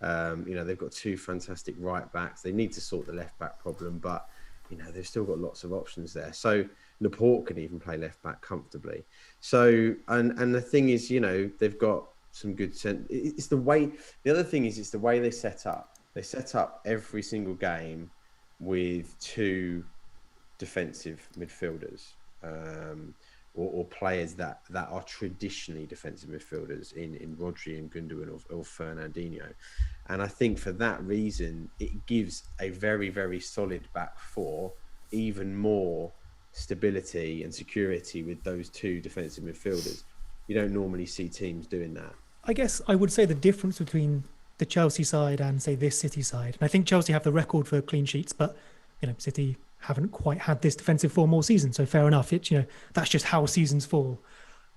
They've got 2 fantastic right backs. They need to sort the left back problem, but they've still got lots of options there. So Laporte can even play left back comfortably. So and the thing is, they've got some good sense. It's the way. The other thing is, it's the way they set up. They set up every single game with 2 defensive midfielders, or players that are traditionally defensive midfielders in Rodri and Gundogan or Fernandinho. And I think for that reason, it gives a very, very solid back 4 even more stability and security with those 2 defensive midfielders. You don't normally see teams doing that. I guess I would say the difference between the Chelsea side and, say, this City side, and I think Chelsea have the record for clean sheets, but City haven't quite had this defensive form all season, so fair enough. That's just how seasons fall.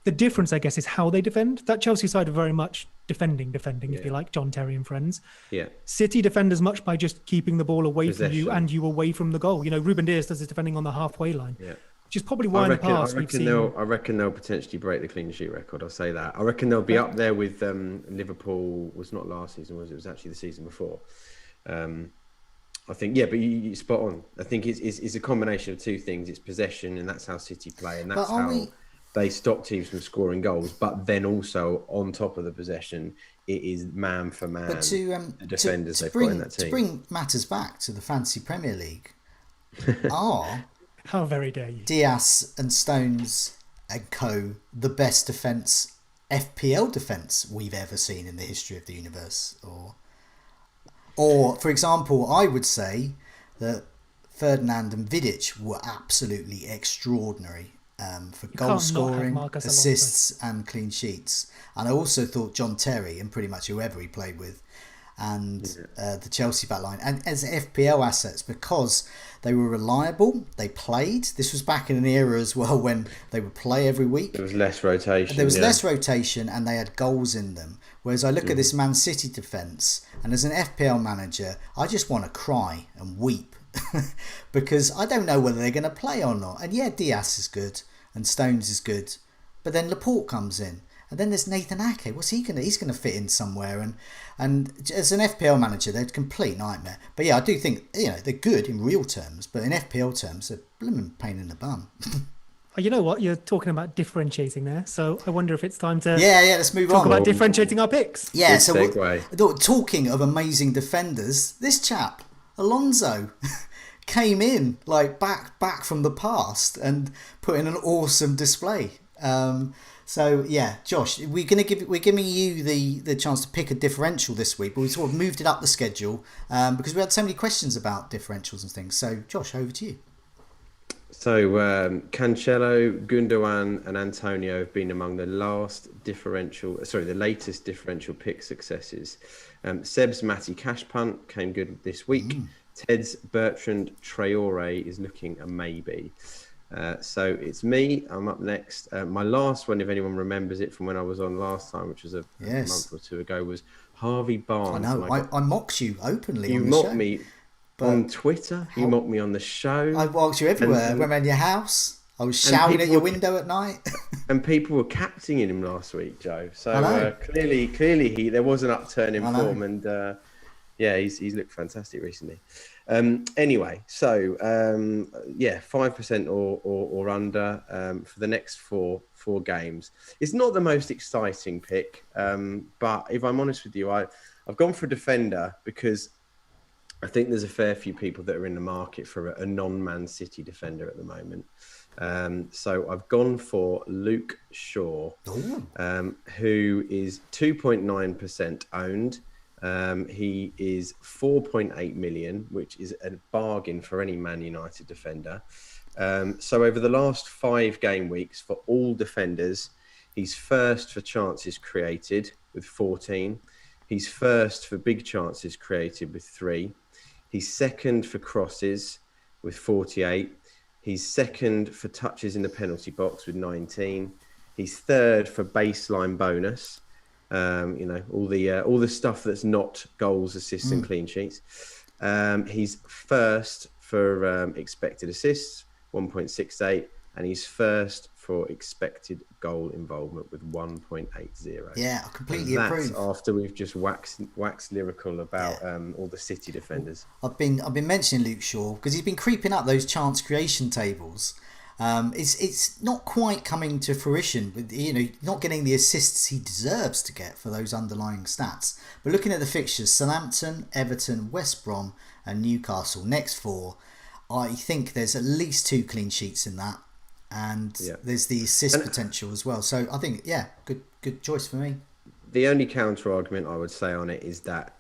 The difference, I guess, is how they defend. That Chelsea side are very much defending, if you like, John Terry and friends. Yeah. City defend as much by just keeping the ball away from you and you away from the goal. Ruben Dias does his defending on the halfway line. Yeah. Which is probably why in the past we've seen... I reckon they'll potentially break the clean sheet record. I'll say that. I reckon they'll be up there with Liverpool. Was not last season, was it? It was actually the season before. I think, but you spot on. I think it's a combination of 2 things. It's possession, and that's how City play, and that's how they stop teams from scoring goals. But then also, on top of the possession, it is man for man the defenders they've got in that team. To bring matters back to the Fantasy Premier League, how very dare you? Dias and Stones and co, the best FPL defence we've ever seen in the history of the universe. Or for example, I would say that Ferdinand and Vidic were absolutely extraordinary for goal scoring, assists and clean sheets. And I also thought John Terry and pretty much whoever he played with, and the Chelsea backline, and as FPL assets, because they were reliable, they played. This was back in an era as well when they would play every week. There was less rotation. Less rotation, and they had goals in them. Whereas I look at this Man City defence, and as an FPL manager, I just want to cry and weep because I don't know whether they're going to play or not. And Dias is good, and Stones is good, but then Laporte comes in. And then there's Nathan Ake. What's he going to... He's going to fit in somewhere. And as an FPL manager, they're a complete nightmare. But I do think, they're good in real terms. But in FPL terms, they're a blooming pain in the bum. You know what? You're talking about differentiating there. So I wonder if it's time to... let's move on. Talk about differentiating our picks. Yeah, so talking of amazing defenders, this chap, Alonso, came in back from the past and put in an awesome display. So yeah, Josh, we're giving you the chance to pick a differential this week, but we sort of moved it up the schedule because we had so many questions about differentials and things. So Josh, over to you. So Cancelo, Gundogan, and Antonio have been among the latest differential pick successes. Seb's Matty Cash Punt came good this week. Ted's Bertrand Traore is looking a maybe. So it's me. I'm up next. My last one, if anyone remembers it from when I was on last time, which was a month or two ago, was Harvey Barnes. I know. I mocked you openly. You on the mocked show, me on Twitter. You mocked me on the show. I mocked you everywhere. I went around your house. I was shouting at your window at night. And people were captaining him last week, Joe. So clearly there was an upturn in form, and he's looked fantastic recently. Anyway, so 5% or under for the next four games. It's not the most exciting pick, but if I'm honest with you, I've gone for a defender because I think there's a fair few people that are in the market for a non-Man City defender at the moment. So I've gone for Luke Shaw, who is 2.9% owned. He is 4.8 million, which is a bargain for any Man United defender. So over the last 5 game weeks for all defenders, he's first for chances created with 14. He's first for big chances created with 3. He's second for crosses with 48. He's second for touches in the penalty box with 19. He's third for baseline bonus. All the stuff that's not goals, assists, and clean sheets. He's first for expected assists, 1.68, and he's first for expected goal involvement with 1.80. Yeah, I completely approve. That's after we've just waxed lyrical about all the City defenders. I've been mentioning Luke Shaw because he's been creeping up those chance creation tables. It's not quite coming to fruition with not getting the assists he deserves to get for those underlying stats. But looking at the fixtures, Southampton, Everton, West Brom, and Newcastle next 4, I think there's at least 2 clean sheets in that, and there's the assist potential as well. So I think good choice for me. The only counter argument I would say on it is that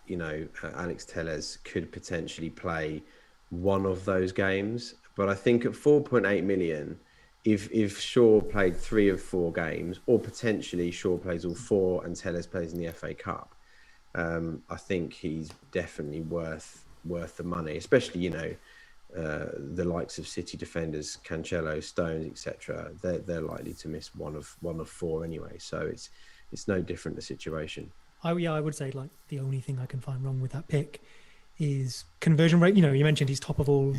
Alex Telles could potentially play one of those games. But I think at 4.8 million, if Shaw played 3 of 4 games, or potentially Shaw plays all 4 and Telles plays in the FA Cup, I think he's definitely worth the money. Especially the likes of City defenders, Cancelo, Stones, etc. They're likely to miss one of 4 anyway. So it's no different the situation. I would say the only thing I can find wrong with that pick is conversion rate. You mentioned he's top of all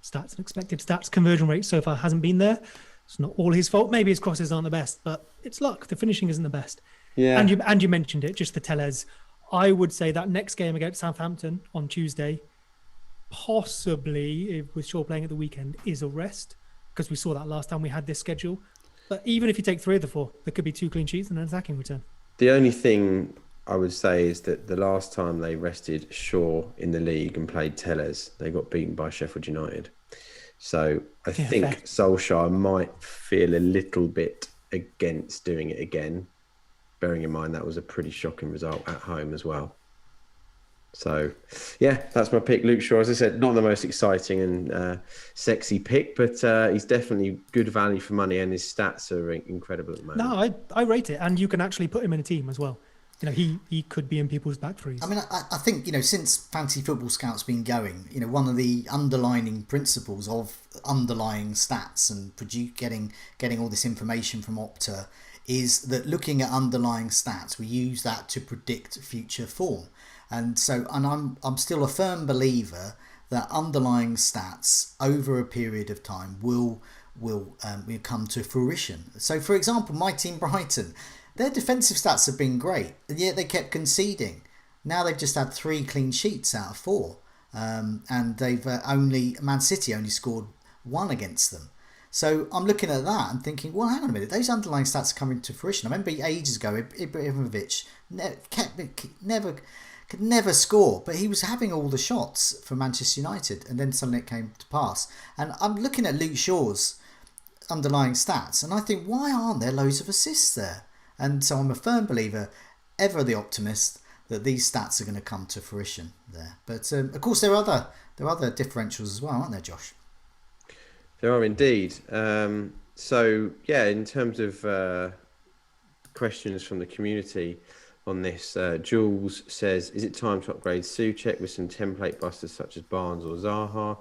stats and expected stats. Conversion rate so far hasn't been there. It's not all his fault. Maybe his crosses aren't the best, but it's luck. The finishing isn't the best. Yeah. And you mentioned it, just the Telles. I would say that next game against Southampton on Tuesday, possibly with Shaw playing at the weekend, is a rest, because we saw that last time we had this schedule. But even if you take 3 of the 4, there could be 2 clean sheets and an attacking return. The only thing I would say is that the last time they rested Shaw in the league and played Telles, they got beaten by Sheffield United. So I think Solskjaer might feel a little bit against doing it again, bearing in mind that was a pretty shocking result at home as well. So, that's my pick, Luke Shaw. As I said, not the most exciting and sexy pick, but he's definitely good value for money, and his stats are incredible at the moment. No, I rate it, and you can actually put him in a team as well. He could be in people's back threes. I mean, I think, since Fantasy Football Scout's been going, one of the underlining principles of underlying stats and getting all this information from Opta is that looking at underlying stats, we use that to predict future form. And I'm still a firm believer that underlying stats over a period of time will come to fruition. So, for example, my team Brighton, their defensive stats have been great, and yet they kept conceding. Now they've just had 3 clean sheets out of 4, and they've Man City only scored 1 against them. So I'm looking at that and thinking, well, hang on a minute, those underlying stats are coming to fruition. I remember ages ago, Ibrahimovic could never score, but he was having all the shots for Manchester United, and then suddenly it came to pass. And I'm looking at Luke Shaw's underlying stats, and I think, why aren't there loads of assists there? And so I'm a firm believer, ever the optimist, that these stats are going to come to fruition there. But of course, there are other differentials as well, aren't there, Josh? There are indeed. So yeah, in terms of questions from the community on this, Jules says, is it time to upgrade Souček with some template busters such as Barnes or Zaha?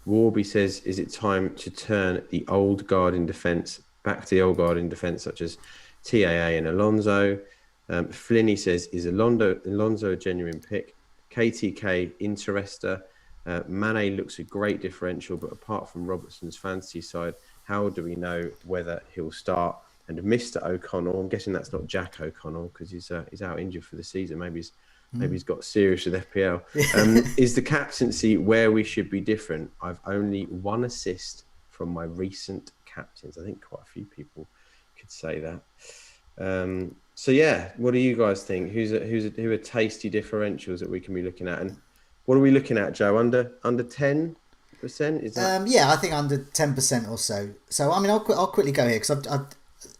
Warby says, is it time to turn the old guard in defence back to the old guard in defence such as TAA and Alonso? Flinney says, is Alonso a genuine pick? KTK, Interester. Mane looks a great differential, but apart from Robertson's fantasy side, how do we know whether he'll start? And Mr. O'Connell, I'm guessing that's not Jack O'Connell because he's out injured for the season. Maybe he's got serious with FPL. Is the captaincy where we should be different? I've only one assist from my recent captains. I think quite a few people could say that. So yeah, what do you guys think? Who are tasty differentials that we can be looking at? And what are we looking at, Joe? Under 10%? Is that? Yeah, I think under 10% or so. So I mean, I'll quickly go here because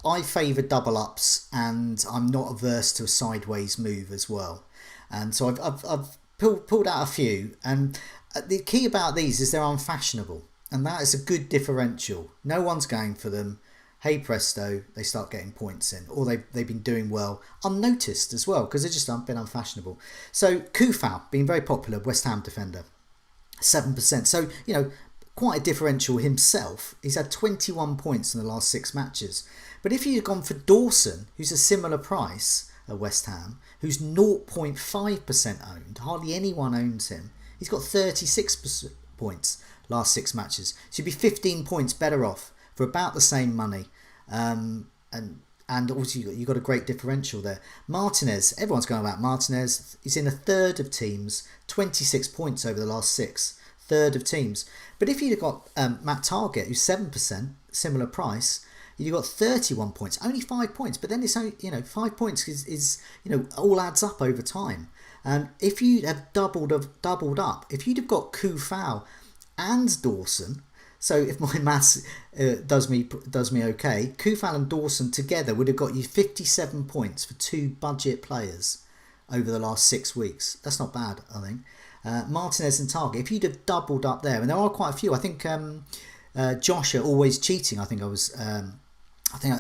I favour double ups, and I'm not averse to a sideways move as well. And so I've pulled out a few, and the key about these is they're unfashionable, and that is a good differential. No one's going for them. Hey presto, they start getting points in, or they've been doing well unnoticed as well because they've just been unfashionable. So Kufau, being very popular, West Ham defender, 7%. So quite a differential himself. He's had 21 points in the last 6 matches. But if you'd gone for Dawson, who's a similar price at West Ham, who's 0.5% owned, hardly anyone owns him. He's got 36 points last 6 matches. So you'd be 15 points better off for about the same money. And also you've got a great differential there. Martinez, everyone's going about Martinez. He's in a third of teams, 26 points over the last 6. Third of teams. But if you'd have got Matt Target, who's 7%, similar price, you've got 31 points, only 5 points. But then it's only 5 points is all adds up over time. And if you have doubled up, if you'd have got Kufau and Dawson, so if my maths does me okay, Kufau and Dawson together would have got you 57 points for 2 budget players over the last 6 weeks. That's not bad, I think. Martinez and Target, if you'd have doubled up there, and there are quite a few. I think Josh are always cheating. I think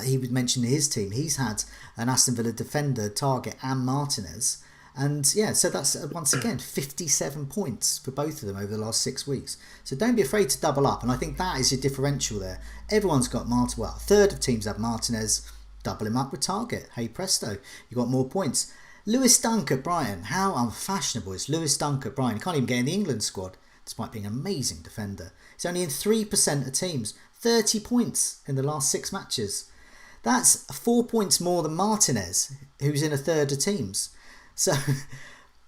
he would mention his team. He's had an Aston Villa defender, Target, and Martinez. And yeah, so that's once again 57 points for both of them over the last 6 weeks. So don't be afraid to double up, and I think that is your differential there. Everyone's got Martinez. Well, a third of teams have Martinez. Double him up with Target. Hey presto, you got more points. Lewis Dunk at Brighton. How unfashionable is Lewis Dunk at Brighton? He can't even get in the England squad despite being an amazing defender. He's only in 3% of teams. 30 points in the last 6 matches. That's 4 points more than Martinez, who's in a third of teams. So,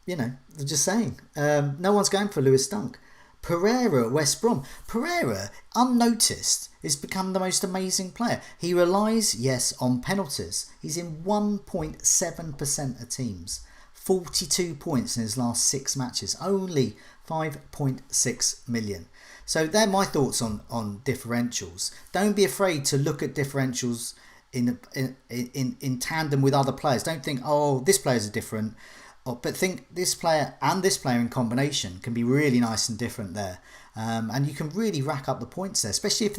just saying. No one's going for Lewis Dunk. Pereira at West Brom. Pereira, unnoticed, has become the most amazing player. He relies, yes, on penalties. He's in 1.7% of teams. 42 points in his last 6 matches. Only 5.6 million. So they're my thoughts on differentials. Don't be afraid to look at differentials in tandem with other players. Don't think, oh, this players are different, but think this player and this player in combination can be really nice and different there, and you can really rack up the points there, especially if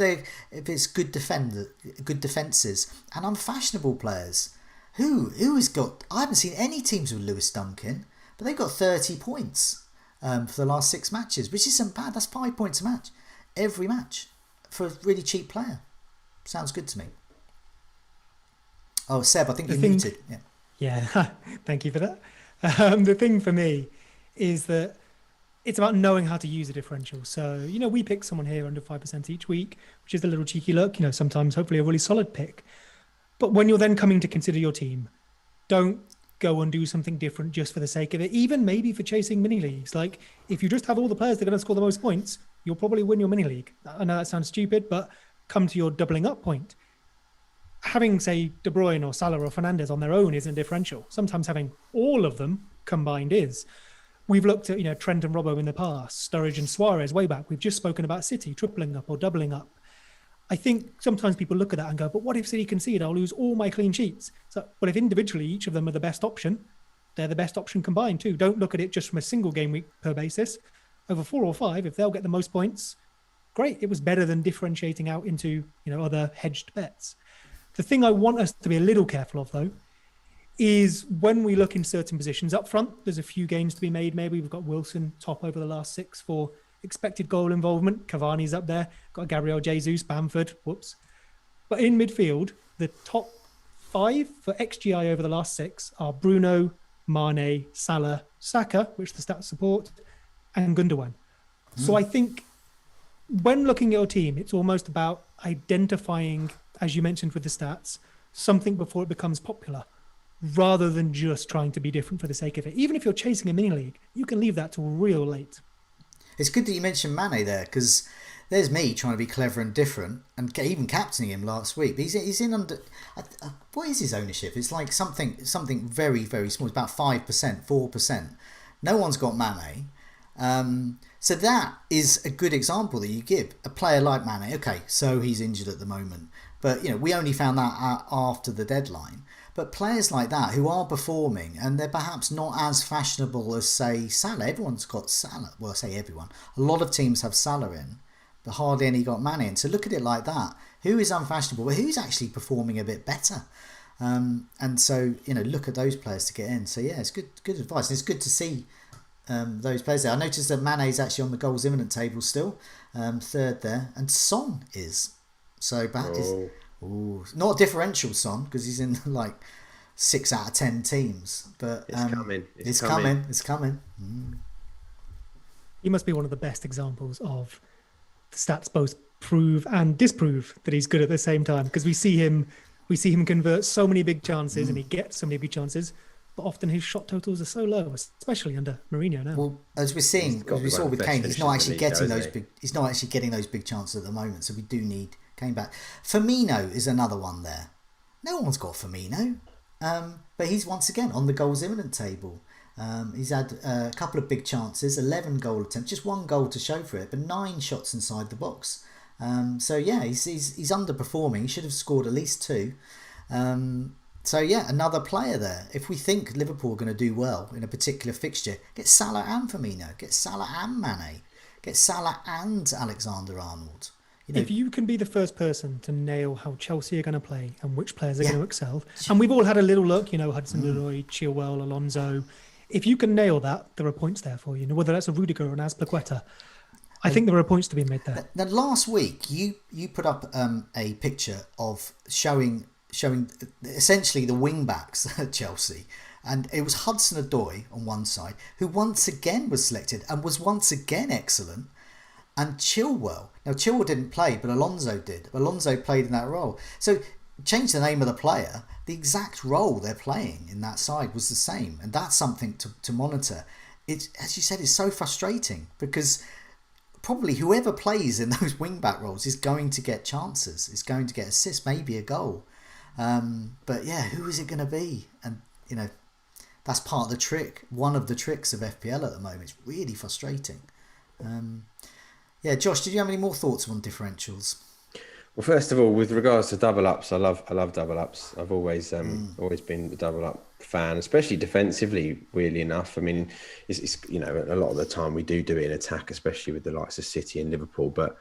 it's good defences and unfashionable players. Who has got? I haven't seen any teams with Lewis Dunk in, but they've got 30 points for the last 6 matches, which isn't bad. That's 5 points a match, every match, for a really cheap player. Sounds good to me. Oh, Seb, I think you're muted. Yeah, thank you for that. The thing for me is that it's about knowing how to use a differential. So, we pick someone here under 5% each week, which is a little cheeky look, sometimes hopefully a really solid pick. But when you're then coming to consider your team, don't go and do something different just for the sake of it, even maybe for chasing mini leagues. Like, if you just have all the players that are going to score the most points, you'll probably win your mini league. I know that sounds stupid, but come to your doubling up point. Having, say, De Bruyne or Salah or Fernandes on their own isn't differential. Sometimes having all of them combined is. We've looked at, Trent and Robbo in the past, Sturridge and Suarez way back. We've just spoken about City tripling up or doubling up. I think sometimes people look at that and go, but what if City concede? I'll lose all my clean sheets. So, but if individually each of them are the best option, they're the best option combined too. Don't look at it just from a single game week per basis. Over 4 or 5, if they'll get the most points, great. It was better than differentiating out into, other hedged bets. The thing I want us to be a little careful of, though, is when we look in certain positions up front, there's a few gains to be made. Maybe we've got Wilson top over the last 6 for expected goal involvement. Cavani's up there. Got Gabriel Jesus, Bamford. Whoops. But in midfield, the top 5 for XGI over the last 6 are Bruno, Mane, Salah, Saka, which the stats support, and Gundogan. So I think when looking at your team, it's almost about identifying, as you mentioned with the stats, something before it becomes popular, rather than just trying to be different for the sake of it. Even if you're chasing a mini league, you can leave that till real late. It's good that you mentioned Mane there, because there's me trying to be clever and different, and even captaining him last week. But he's in under. What is his ownership? It's like something very, very small. It's about 5%, 4%. No one's got Mane. So that is a good example that you give. A player like Mane, okay, so he's injured at the moment. But, we only found that out after the deadline. But players like that who are performing and they're perhaps not as fashionable as, say, Salah. Everyone's got Salah. Well, I say everyone. A lot of teams have Salah in, but hardly any got Mane in. So look at it like that. Who is unfashionable? Well, who's actually performing a bit better? And so, look at those players to get in. So, yeah, it's good advice. And it's good to see those players there. I noticed that Mane is actually on the goals imminent table still, 3rd there. And Son is. So that is... Ooh, not a differential Son, because he's in like 6 out of 10 teams. But it's coming. It's coming. He must be one of the best examples of the stats both prove and disprove that he's good at the same time. Because we see him convert so many big chances and he gets so many big chances, but often his shot totals are so low, especially under Mourinho now. Well, as we saw with Kane, he's not actually getting those big. He's not actually getting those big chances at the moment. So we do need Kane back. Firmino is another one there. No one's got Firmino, but he's once again on the goals imminent table. He's had a couple of big chances, 11 goal attempts, just 1 goal to show for it, but 9 shots inside the box. So yeah, he's underperforming. He should have scored at least 2. So yeah, another player there. If we think Liverpool are going to do well in a particular fixture, get Salah and Firmino, get Salah and Mane, get Salah and Alexander-Arnold. If you can be the first person to nail how Chelsea are going to play and which players are going to excel, and we've all had a little look, Hudson-Odoi, Chilwell, Alonso. If you can nail that, there are points there for you. Whether that's a Rudiger or an Azpilicueta, I think there are points to be made there. Now, last week you put up a picture of showing essentially the wing backs at Chelsea, and it was Hudson-Odoi on one side, who once again was selected and was once again excellent. And Chilwell. Now, Chilwell didn't play, but Alonso did. Alonso played in that role. So, change the name of the player. The exact role they're playing in that side was the same. And that's something to monitor. It's, as you said, it's so frustrating because probably whoever plays in those wing-back roles is going to get chances. Is going to get assists, maybe a goal. But, yeah, who is it going to be? And, that's part of the trick. One of the tricks of FPL at the moment. It's really frustrating. Yeah, Josh, did you have any more thoughts on differentials? Well, first of all, with regards to double ups, I love double ups. I've always been a double up fan, especially defensively. Weirdly enough, I mean, it's a lot of the time we do it in attack, especially with the likes of City and Liverpool. But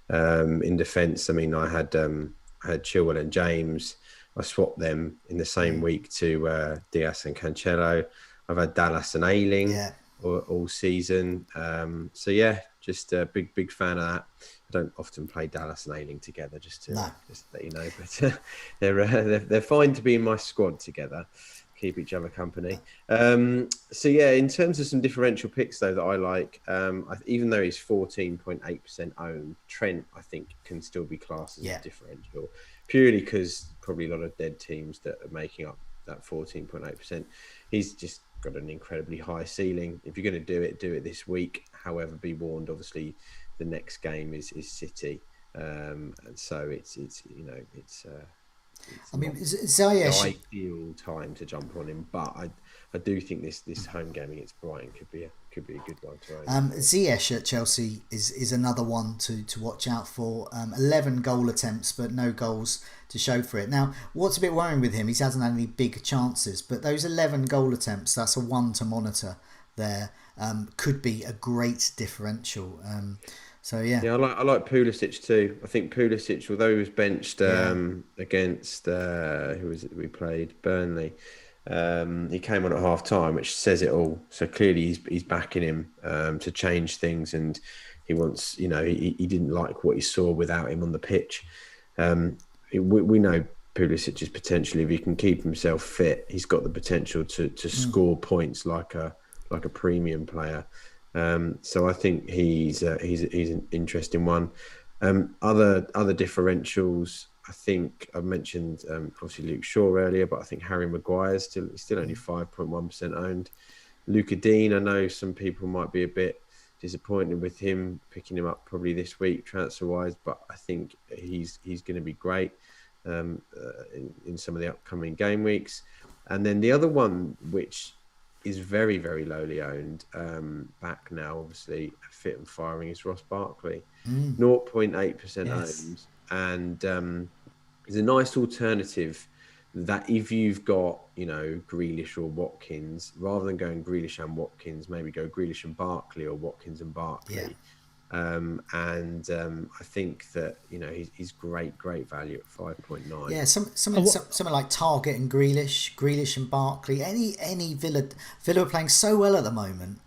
in defence, I mean, I had Chilwell and James. I swapped them in the same week to Diaz and Cancelo. I've had Dallas and Ayling all season. So yeah. Just a big fan of that. I don't often play Dallas and Ayling together, just to let you know. But they're fine to be in my squad together, keep each other company. So yeah, in terms of some differential picks though that I like, even though he's 14.8% owned, Trent I think can still be classed as a differential, purely because probably a lot of dead teams that are making up that 14.8%. He's just got an incredibly high ceiling. If you're going to do it this week. However, be warned, obviously the next game is City, and so it's I mean, the ideal time to jump on him. But I do think this home game against Brighton could could be a good one to own. Ziyech at Chelsea is another one to watch out for. 11 goal attempts, but no goals to show for it. Now, what's a bit worrying with him, he hasn't had any big chances, but those 11 goal attempts, that's a one to monitor there. Could be a great differential. So yeah, I like Pulisic too. I think Pulisic, although he was benched against who was it we played, Burnley, he came on at half time, which says it all. So clearly he's backing him to change things, and he wants, he didn't like what he saw without him on the pitch. We know Pulisic's potential. If he can keep himself fit, he's got the potential to score points like a premium player. So I think he's an interesting one. Other differentials, I think I mentioned obviously Luke Shaw earlier, but I think Harry Maguire's still only 5.1% owned. Luca Dean, I know some people might be a bit disappointed with him, picking him up probably this week transfer wise, but I think he's going to be great in some of the upcoming game weeks. And then the other one, which is very, very lowly owned, back now, obviously fit and firing, is Ross Barkley. 0.8% owned, and is a nice alternative that if you've got, Grealish or Watkins, rather than going Grealish and Watkins, maybe go Grealish and Barkley or Watkins and Barkley. I think that he's great value at 5.9. Yeah, something like Target and Grealish and Barkley. Any Villa are playing so well at the moment.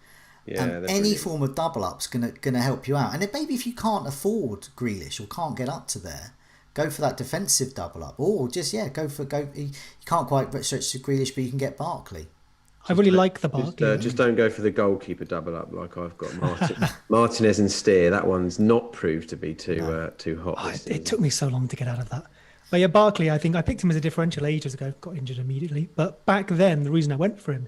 Yeah, any form of double up's gonna help you out. And maybe if you can't afford Grealish or can't get up to there, go for that defensive double up, or just go. You can't quite stretch to Grealish, but you can get Barkley. I really like the Barkley. Just don't go for the goalkeeper double up like I've got Martinez and Steer. That one's not proved to be too hot. It took me so long to get out of that. But yeah, Barkley, I think I picked him as a differential ages ago, got injured immediately. But back then, the reason I went for him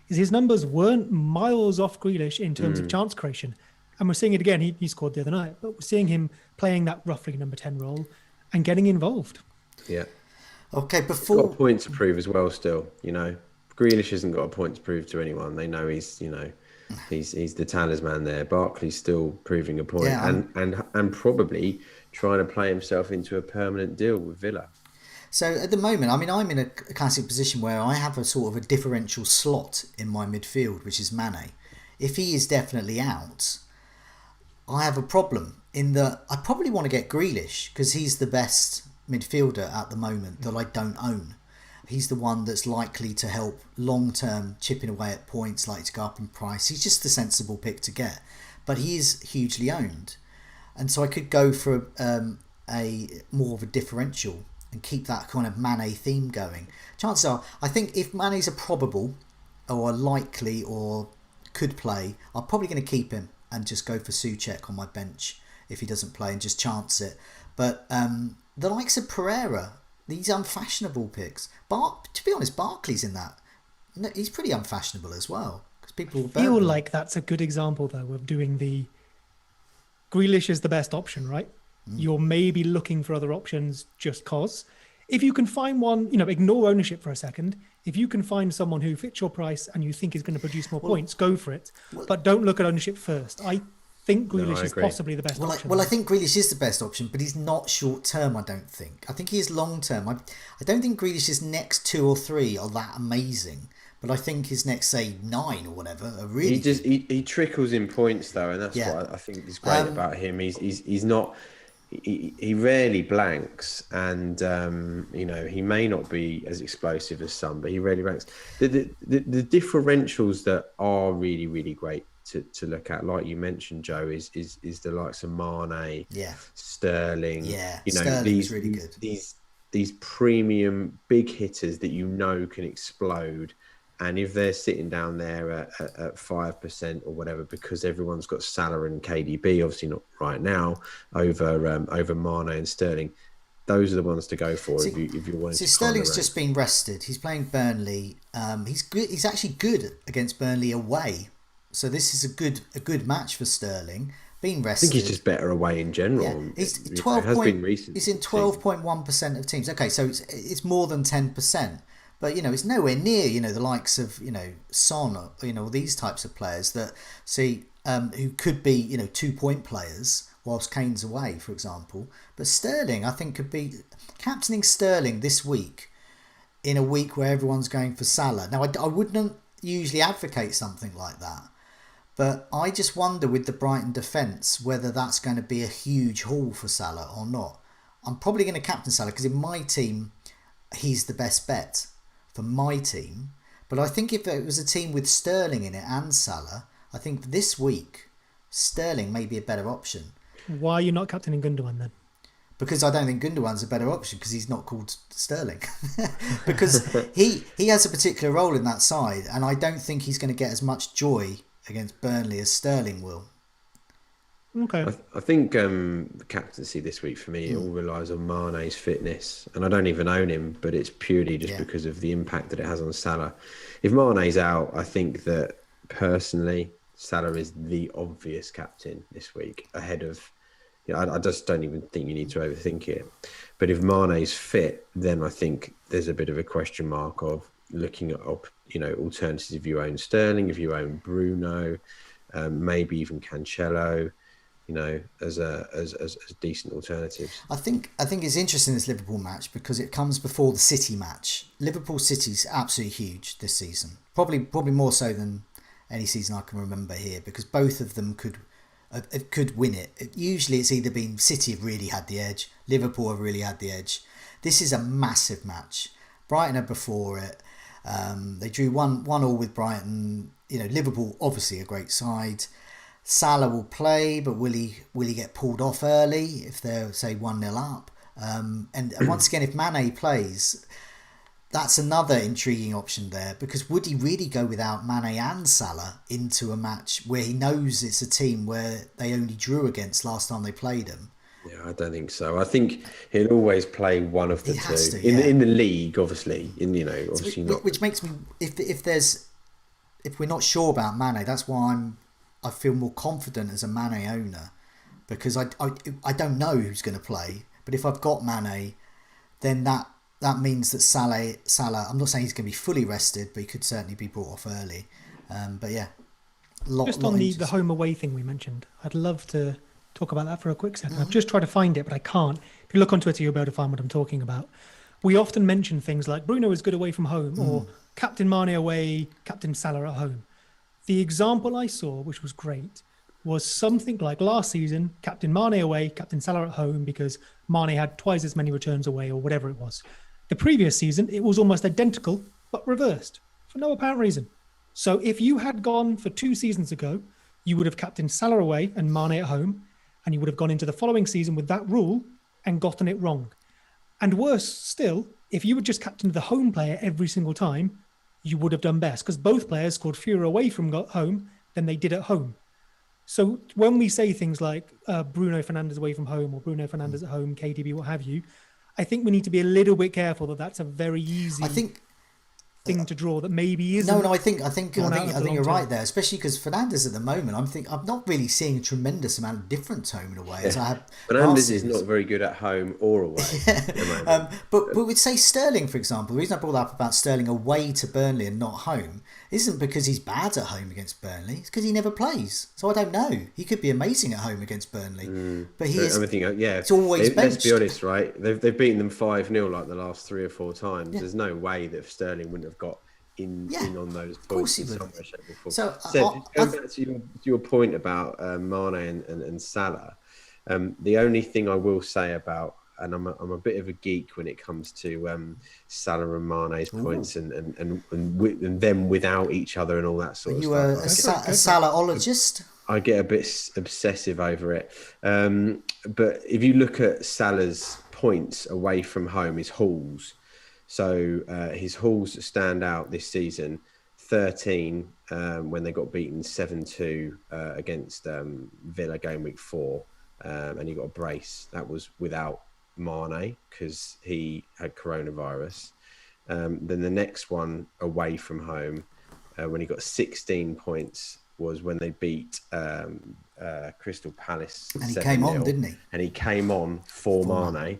is his numbers weren't miles off Grealish in terms of chance creation. And we're seeing it again. He scored the other night, but we're seeing him playing that roughly number 10 role and getting involved. Yeah. Okay, He's got a point to prove as well still, Grealish hasn't got a point to prove to anyone. They know he's the talisman there. Barkley's still proving a point, and probably trying to play himself into a permanent deal with Villa. So at the moment, I'm in a classic position where I have a sort of a differential slot in my midfield, which is Mane. If he is definitely out, I have a problem in that I probably want to get Grealish because he's the best midfielder at the moment that I don't own. He's the one that's likely to help long-term chipping away at points, like to go up in price. He's just the sensible pick to get. But he is hugely owned. And so I could go for a more of a differential and keep that kind of Mane theme going. Chances are, I think if Mane's a probable or likely or could play, I'm probably going to keep him and just go for Souček on my bench if he doesn't play and just chance it. But the likes of Pereira, these unfashionable picks. To be honest, Barkley's in that. No, he's pretty unfashionable as well. Because people feel like that's a good example, though, of doing the Grealish is the best option, right? You're maybe looking for other options just cause. If you can find one, ignore ownership for a second. If you can find someone who fits your price and you think is going to produce more points, go for it. But don't look at ownership first. I think Grealish is possibly the best option. I think Grealish is the best option, but he's not short term, I don't think. I think he is long term. I don't think Grealish's next 2 or 3 are that amazing, but I think his next, say, 9 or whatever are really he trickles in points though, and that's what I think is great about him. He's not. He rarely blanks, and he may not be as explosive as some, but he rarely blanks. The differentials that are really, really great to look at, like you mentioned, Joe, is the likes of Mane, Sterling. Sterling's really good. These premium big hitters that can explode. And if they're sitting down there at 5% or whatever, because everyone's got Salah and KDB, obviously not right now, over Mane and Sterling, those are the ones to go for if you want to. Sterling's just been rested. He's playing Burnley. He's good. He's actually good against Burnley away. So this is a good match for Sterling. Being rested. I think he's just better away in general. Yeah. He's 12 point, he's in 12.1% of teams. Okay, so it's more than 10%. But, it's nowhere near, the likes of, Son, or, these types of players that who could be, 2-point players whilst Kane's away, for example. But Sterling, I think, could be captaining Sterling this week in a week where everyone's going for Salah. Now, I wouldn't usually advocate something like that. But I just wonder with the Brighton defence whether that's going to be a huge haul for Salah or not. I'm probably going to captain Salah because in my team, he's the best bet for my team. But I think if it was a team with Sterling in it and Salah, I think this week, Sterling may be a better option. Why are you not captaining Gundogan then? Because I don't think Gundogan's a better option because he's not called Sterling. Because he has a particular role in that side and I don't think he's going to get as much joy against Burnley as Sterling will. Okay. I think the captaincy this week for me, it all relies on Mane's fitness. And I don't even own him, but it's purely just because of the impact that it has on Salah. If Mane's out, I think that personally, Salah is the obvious captain this week ahead of... I just don't even think you need to overthink it. But if Mane's fit, then I think there's a bit of a question mark of looking at alternatives. If you own Sterling, if you own Bruno, maybe even Cancelo, as decent alternatives. I think it's interesting, this Liverpool match, because it comes before the City match. Liverpool City's absolutely huge this season, probably more so than any season I can remember here, because both of them could win it. Usually it's either been City have really had the edge, Liverpool have really had the edge. This is a massive match. Brighton are before it. They drew 1-1 with Brighton. Liverpool obviously a great side. Salah will play, but will he get pulled off early if they're, say, 1-0 up? And once again, if Mane plays, that's another intriguing option there, because would he really go without Mane and Salah into a match where he knows it's a team where they only drew against last time they played them? Yeah, I don't think so. I think he'll always play one of the two in the league, obviously. Obviously not. Which makes me, if we're not sure about Mane, that's why I feel more confident as a Mane owner, because I don't know who's going to play, but if I've got Mane, then that means that Salah, I'm not saying he's going to be fully rested, but he could certainly be brought off early. But yeah, just on the home away thing we mentioned, I'd love to talk about that for a quick second. I've just tried to find it, but I can't. If you look on Twitter, you'll be able to find what I'm talking about. We often mention things like Bruno is good away from home, or Captain Mane away, Captain Salah at home. The example I saw, which was great, was something like last season, Captain Mane away, Captain Salah at home, because Mane had twice as many returns away, or whatever it was. The previous season, it was almost identical, but reversed, for no apparent reason. So if you had gone for 2 seasons ago, you would have captained Salah away and Mane at home, and you would have gone into the following season with that rule and gotten it wrong. And worse still, if you had just captained the home player every single time, you would have done best, because both players scored fewer away from home than they did at home. So when we say things like Bruno Fernandes away from home, or Bruno Fernandes at home, KDB, what have you, I think we need to be a little bit careful that that's a very easy thing to draw that maybe isn't. No, I think you're right there, especially because Fernandes at the moment, I'm not really seeing a tremendous amount of difference home and away as I have. Fernandes is not very good at home or away. But we'd say Sterling, for example. The reason I brought up about Sterling away to Burnley and not home isn't because he's bad at home against Burnley. It's because he never plays. So I don't know. He could be amazing at home against Burnley, but he is. It's always benched. Let's be honest, right? They've beaten them 5-0 like the last 3 or 4 times. Yeah. There's no way that Sterling wouldn't have got in on those points in some way, shape or form. So going back to your point about Mane and Salah, the only thing I will say about, and I'm a bit of a geek when it comes to Salah and Mane's points and them without each other and all that sort of stuff. A Salahologist? I get a bit obsessive over it. But if you look at Salah's points away from home, his hauls. So his hauls stand out this season, 13 when they got beaten 7-2 against Villa Gameweek 4, and he got a brace. That was without Mane because he had coronavirus. Then the next one away from home, when he got 16 points, was when they beat Crystal Palace. And he came on, didn't he? And he came on for Mane.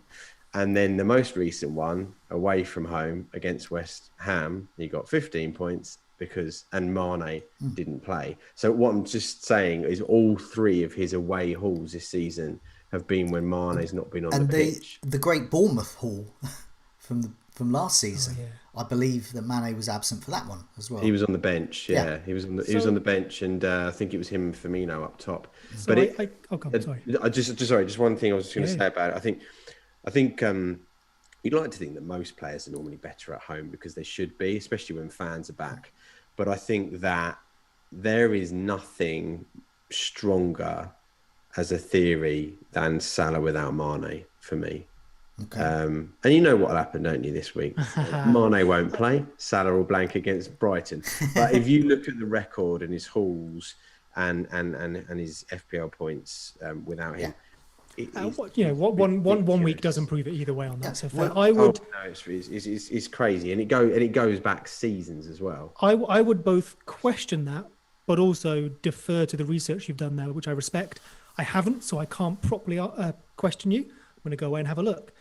And then the most recent one, away from home against West Ham, he got 15 points and Mane didn't play. So what I'm just saying is all 3 of his away hauls this season have been when Mane's not been on the pitch. The great Bournemouth haul from last season. Oh, yeah. I believe that Mane was absent for that one as well. He was on the bench. Yeah. He was on the bench, and I think it was him and Firmino up top. So sorry. Just one thing I was just going to say about it. I think you'd like to think that most players are normally better at home because they should be, especially when fans are back. But I think that there is nothing stronger as a theory than Salah without Mane for me. Okay. And you know what'll happen, don't you, this week? Mane won't play. Salah will blank against Brighton. But if you look at the record and his hauls and his FPL points without him, one week doesn't prove it either way on that. So it's crazy, and it goes back seasons as well. I would both question that, but also defer to the research you've done there, which I respect. I haven't, so I can't properly question you. I'm going to go away and have a look.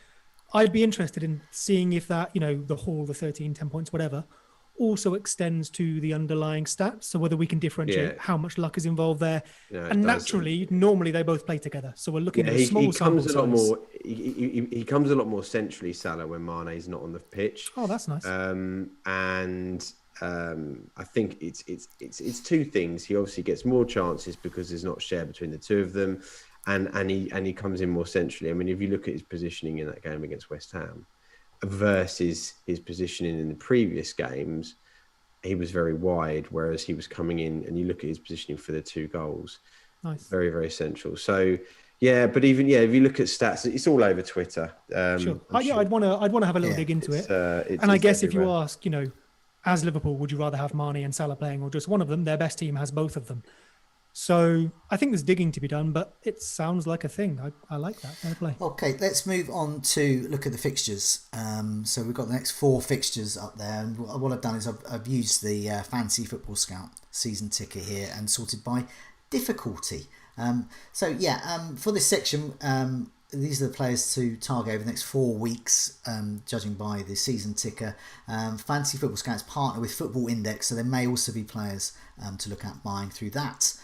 I'd be interested in seeing if that, the haul, the 13, 10 points, whatever, also extends to the underlying stats. So whether we can differentiate how much luck is involved there. And naturally, normally they both play together. So we're looking at a small sample size. He comes a lot more centrally, Salah, when Mane's not on the pitch. Oh, that's nice. I think it's 2 things. He obviously gets more chances because there's not share between the 2 of them. And he comes in more centrally. I mean, if you look at his positioning in that game against West Ham versus his positioning in the previous games, he was very wide, whereas he was coming in, and you look at his positioning for the 2 goals, nice, very, very central. So, but if you look at stats, it's all over Twitter. Sure. I'd want to have a little dig into it. And I guess everywhere. If you ask, as Liverpool, would you rather have Mane and Salah playing or just one of them? Their best team has both of them. So I think there's digging to be done, but it sounds like a thing. I like that. Fair play. Okay, let's move on to look at the fixtures. So we've got the next 4 fixtures up there, and what I've done is I've used the Fantasy Football Scout season ticker here and sorted by difficulty. For this section, these are the players to target over the next 4 weeks, judging by the season ticker. Fantasy Football Scouts partner with Football Index, so there may also be players to look at buying through that.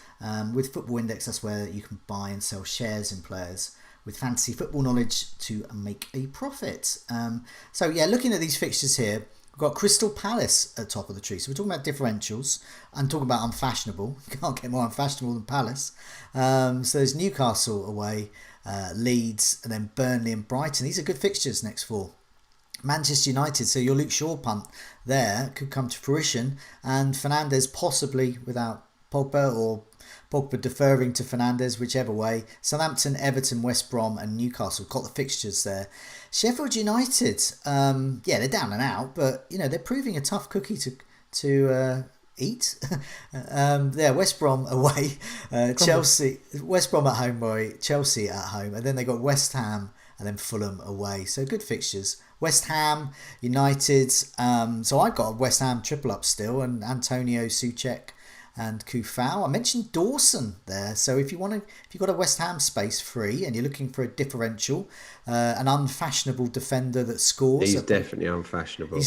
With Football Index, that's where you can buy and sell shares in players with fantasy football knowledge to make a profit. Looking at these fixtures here, we've got Crystal Palace at top of the tree. So we're talking about differentials. I'm talking about unfashionable. You can't get more unfashionable than Palace. So there's Newcastle away, Leeds, and then Burnley and Brighton. These are good fixtures next 4. Manchester United, so your Luke Shaw punt there could come to fruition, and Fernandes possibly without Pogba, or Pogba deferring to Fernandes, whichever way. Southampton, Everton, West Brom and Newcastle got the fixtures there. Sheffield United, they're down and out, but they're proving a tough cookie to eat. West Brom away, Chelsea, West Brom at home, Chelsea at home, and then they got West Ham and then Fulham away. So good fixtures. West Ham, United. So I've got a West Ham triple up still, and Antonio, Souček and Kufau. I mentioned Dawson there. So if you've got a West Ham space free and you're looking for a differential, an unfashionable defender that scores. He's definitely unfashionable.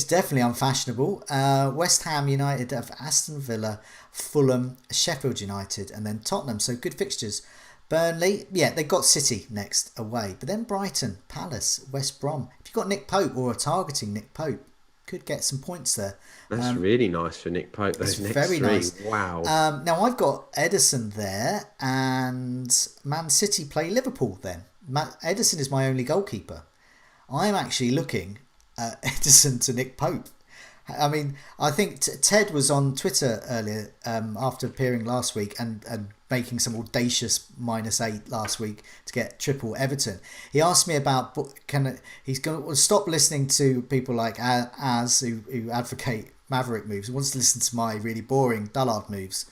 West Ham United have Aston Villa, Fulham, Sheffield United, and then Tottenham. So good fixtures. Burnley, they've got City next away. But then Brighton, Palace, West Brom. If you've got Nick Pope or are targeting Nick Pope, could get some points there. That's really nice for Nick Pope. Those next very 3. Nice. Wow. Now I've got Ederson there, and Man City play Liverpool then. Ederson is my only goalkeeper. I'm actually looking at Ederson to Nick Pope. I mean, I think Ted was on Twitter earlier after appearing last week and making some audacious -8 last week to get triple Everton. He asked me about he's going to stop listening to people like Az who advocate Maverick moves. He wants to listen to my really boring Dullard moves.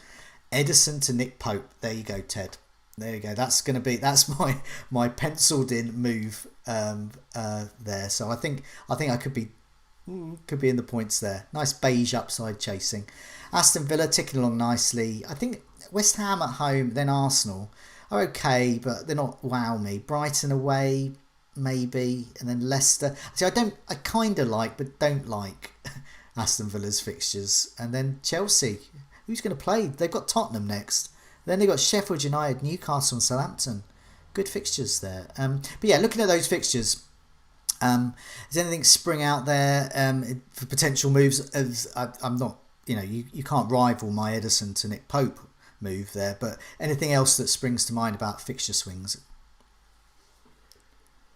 Ederson to Nick Pope. There you go, Ted. There you go. That's my penciled in move there. So I think I could be in the points there. Nice beige upside chasing. Aston Villa ticking along nicely. I think West Ham at home, then Arsenal are okay, but they're not wow me. Brighton away, maybe, and then Leicester. See, I kind of like, but don't like Aston Villa's fixtures, and then Chelsea. Who's going to play? They've got Tottenham next. Then they've got Sheffield United, Newcastle, and Southampton. Good fixtures there. But yeah, looking at those fixtures, does anything spring out there for potential moves? I'm not, you can't rival my Edison to Nick Pope move there, but anything else that springs to mind about fixture swings?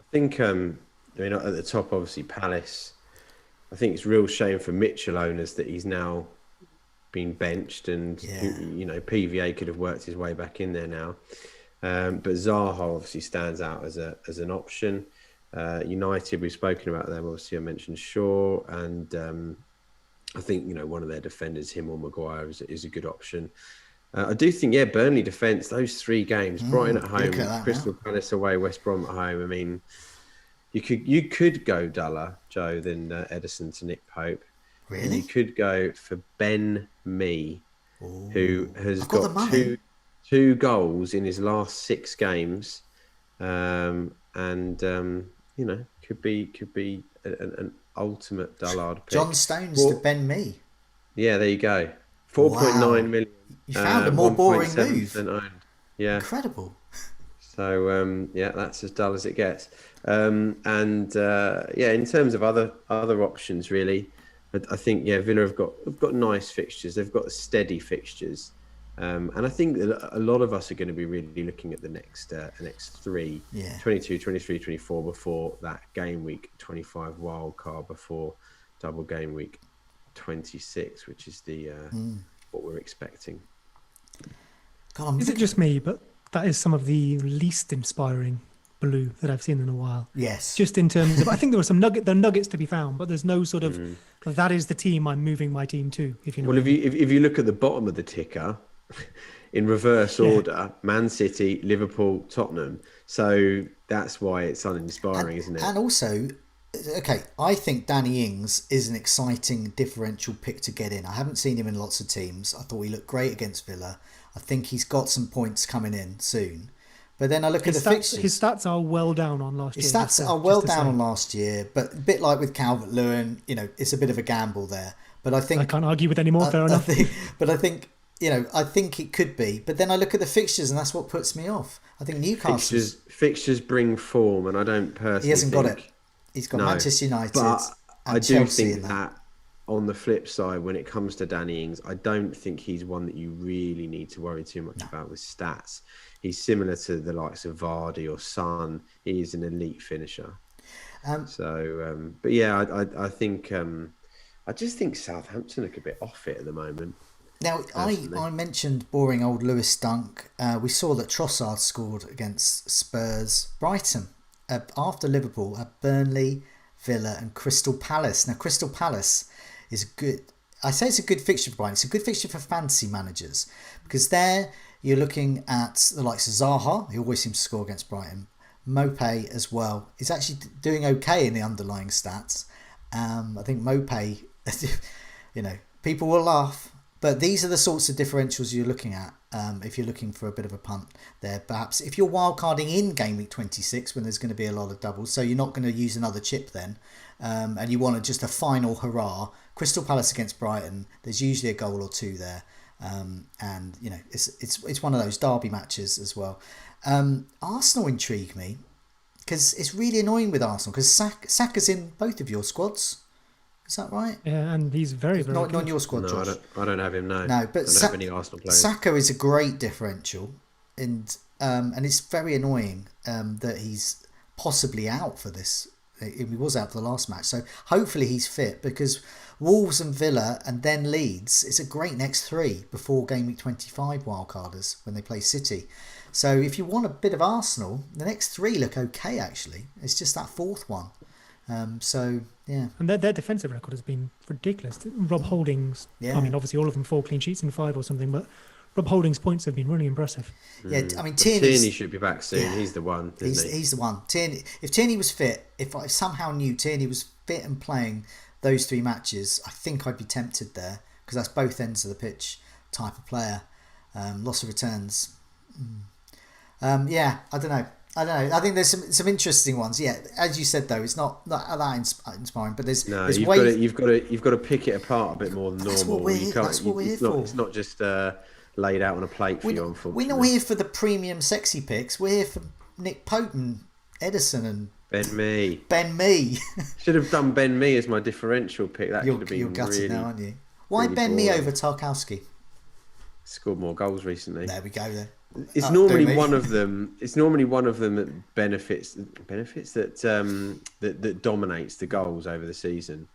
I think, at the top, obviously, Palace. I think it's a real shame for Mitchell owners that he's now been benched, and PVA could have worked his way back in there now. But Zaha obviously stands out as an option. United, we've spoken about them. Obviously, I mentioned Shaw, and I think one of their defenders, him or Maguire, is a good option. I do think, Burnley defence, those 3 games, Brighton at home, Crystal Palace away, West Brom at home. I mean, you could go duller, Joe, than Edison to Nick Pope. Really? And you could go for Ben Mee, who has got two goals in his last 6 games, and could be an ultimate dullard pick. John Stones to Ben Mee. Yeah, there you go. 4.9 million. You found a more boring move. Owned. Yeah, incredible. So that's as dull as it gets. In terms of other options, really, I think Villa have got nice fixtures. They've got steady fixtures, and I think that a lot of us are going to be really looking at the next 3, 22, 23, 24 before that game week 25 wild card, before double game week 26, which is the what we're expecting. Is it just me? But that is some of the least inspiring blue that I've seen in a while. Yes. Just in terms of, I think there were some nuggets to be found, but there's no sort of that is the team I'm moving my team to. If you know. Well, if you look at the bottom of the ticker, in reverse order, Man City, Liverpool, Tottenham. So that's why it's uninspiring, isn't it? And also, I think Danny Ings is an exciting differential pick to get in. I haven't seen him in lots of teams. I thought he looked great against Villa. I think he's got some points coming in soon. But then I look at the fixtures. His stats are well down on last year. His stats are well down on last year, but a bit like with Calvert-Lewin, it's a bit of a gamble there. But I think I can't argue with any more. Fair enough. I think it could be. But then I look at the fixtures, and that's what puts me off. I think Newcastle fixtures bring form, and I don't personally. He hasn't got it. He's got Manchester United. But and I do Chelsea think that on the flip side, when it comes to Danny Ings, I don't think he's one that you really need to worry too much about with stats. He's similar to the likes of Vardy or Son. He is an elite finisher. I think I just think Southampton look a bit off it at the moment. Now, I mentioned boring old Lewis Dunk. We saw that Trossard scored against Spurs. Brighton, after Liverpool, had Burnley, Villa and Crystal Palace. Now, Crystal Palace is it's a good fixture for Brighton. It's a good fixture for fantasy managers, because there you're looking at the likes of Zaha, who always seems to score against Brighton. Mopé as well. He's actually doing okay in the underlying stats. I think Mopé, people will laugh, but these are the sorts of differentials you're looking at if you're looking for a bit of a punt there. Perhaps if you're wildcarding in Game Week 26, when there's going to be a lot of doubles, so you're not going to use another chip then, and you want just a final hurrah, Crystal Palace against Brighton, there's usually a goal or two there. It's one of those derby matches as well. Arsenal intrigue me, because it's really annoying with Arsenal, because Saka's in both of your squads. Is that right? Yeah, and he's very, very not in your squad, no, Josh. I don't have him, no. No, but I don't have any Arsenal players. Saka is a great differential, and it's very annoying that he's possibly out for this. He was out for the last match, so hopefully he's fit, because Wolves and Villa and then Leeds, it's a great next 3 before Game Week 25 wildcarders when they play City. So if you want a bit of Arsenal, the next 3 look okay, actually. It's just that 4th one. Yeah. And their defensive record has been ridiculous. Rob Holding's, I mean, obviously all of them 4 clean sheets in 5 or something, but Rob Holding's points have been really impressive. Yeah, I mean, Tierney should be back soon. Yeah, he's the one, isn't he? He's the one. If Tierney was fit, if I somehow knew Tierney was fit and playing those 3 matches, I think I'd be tempted there, because that's both ends of the pitch type of player. Loss of returns. I don't know. I don't know. I think there's some interesting ones. Yeah, as you said though, it's not that inspiring. But there's you've got to pick it apart a bit more than normal. That's what we're here for. It's not just laid out on a plate for you. Unfortunately, we're not here for the premium sexy picks. We're here for Nick Pope and Edison and Ben Mee. Should have done Ben Mee as my differential pick. That could have been you're gutted really, now, aren't you? Why really Ben Mee over Tarkowski? Scored more goals recently. There we go. Then it's normally one of them. It's normally one of them that benefits that dominates the goals over the season,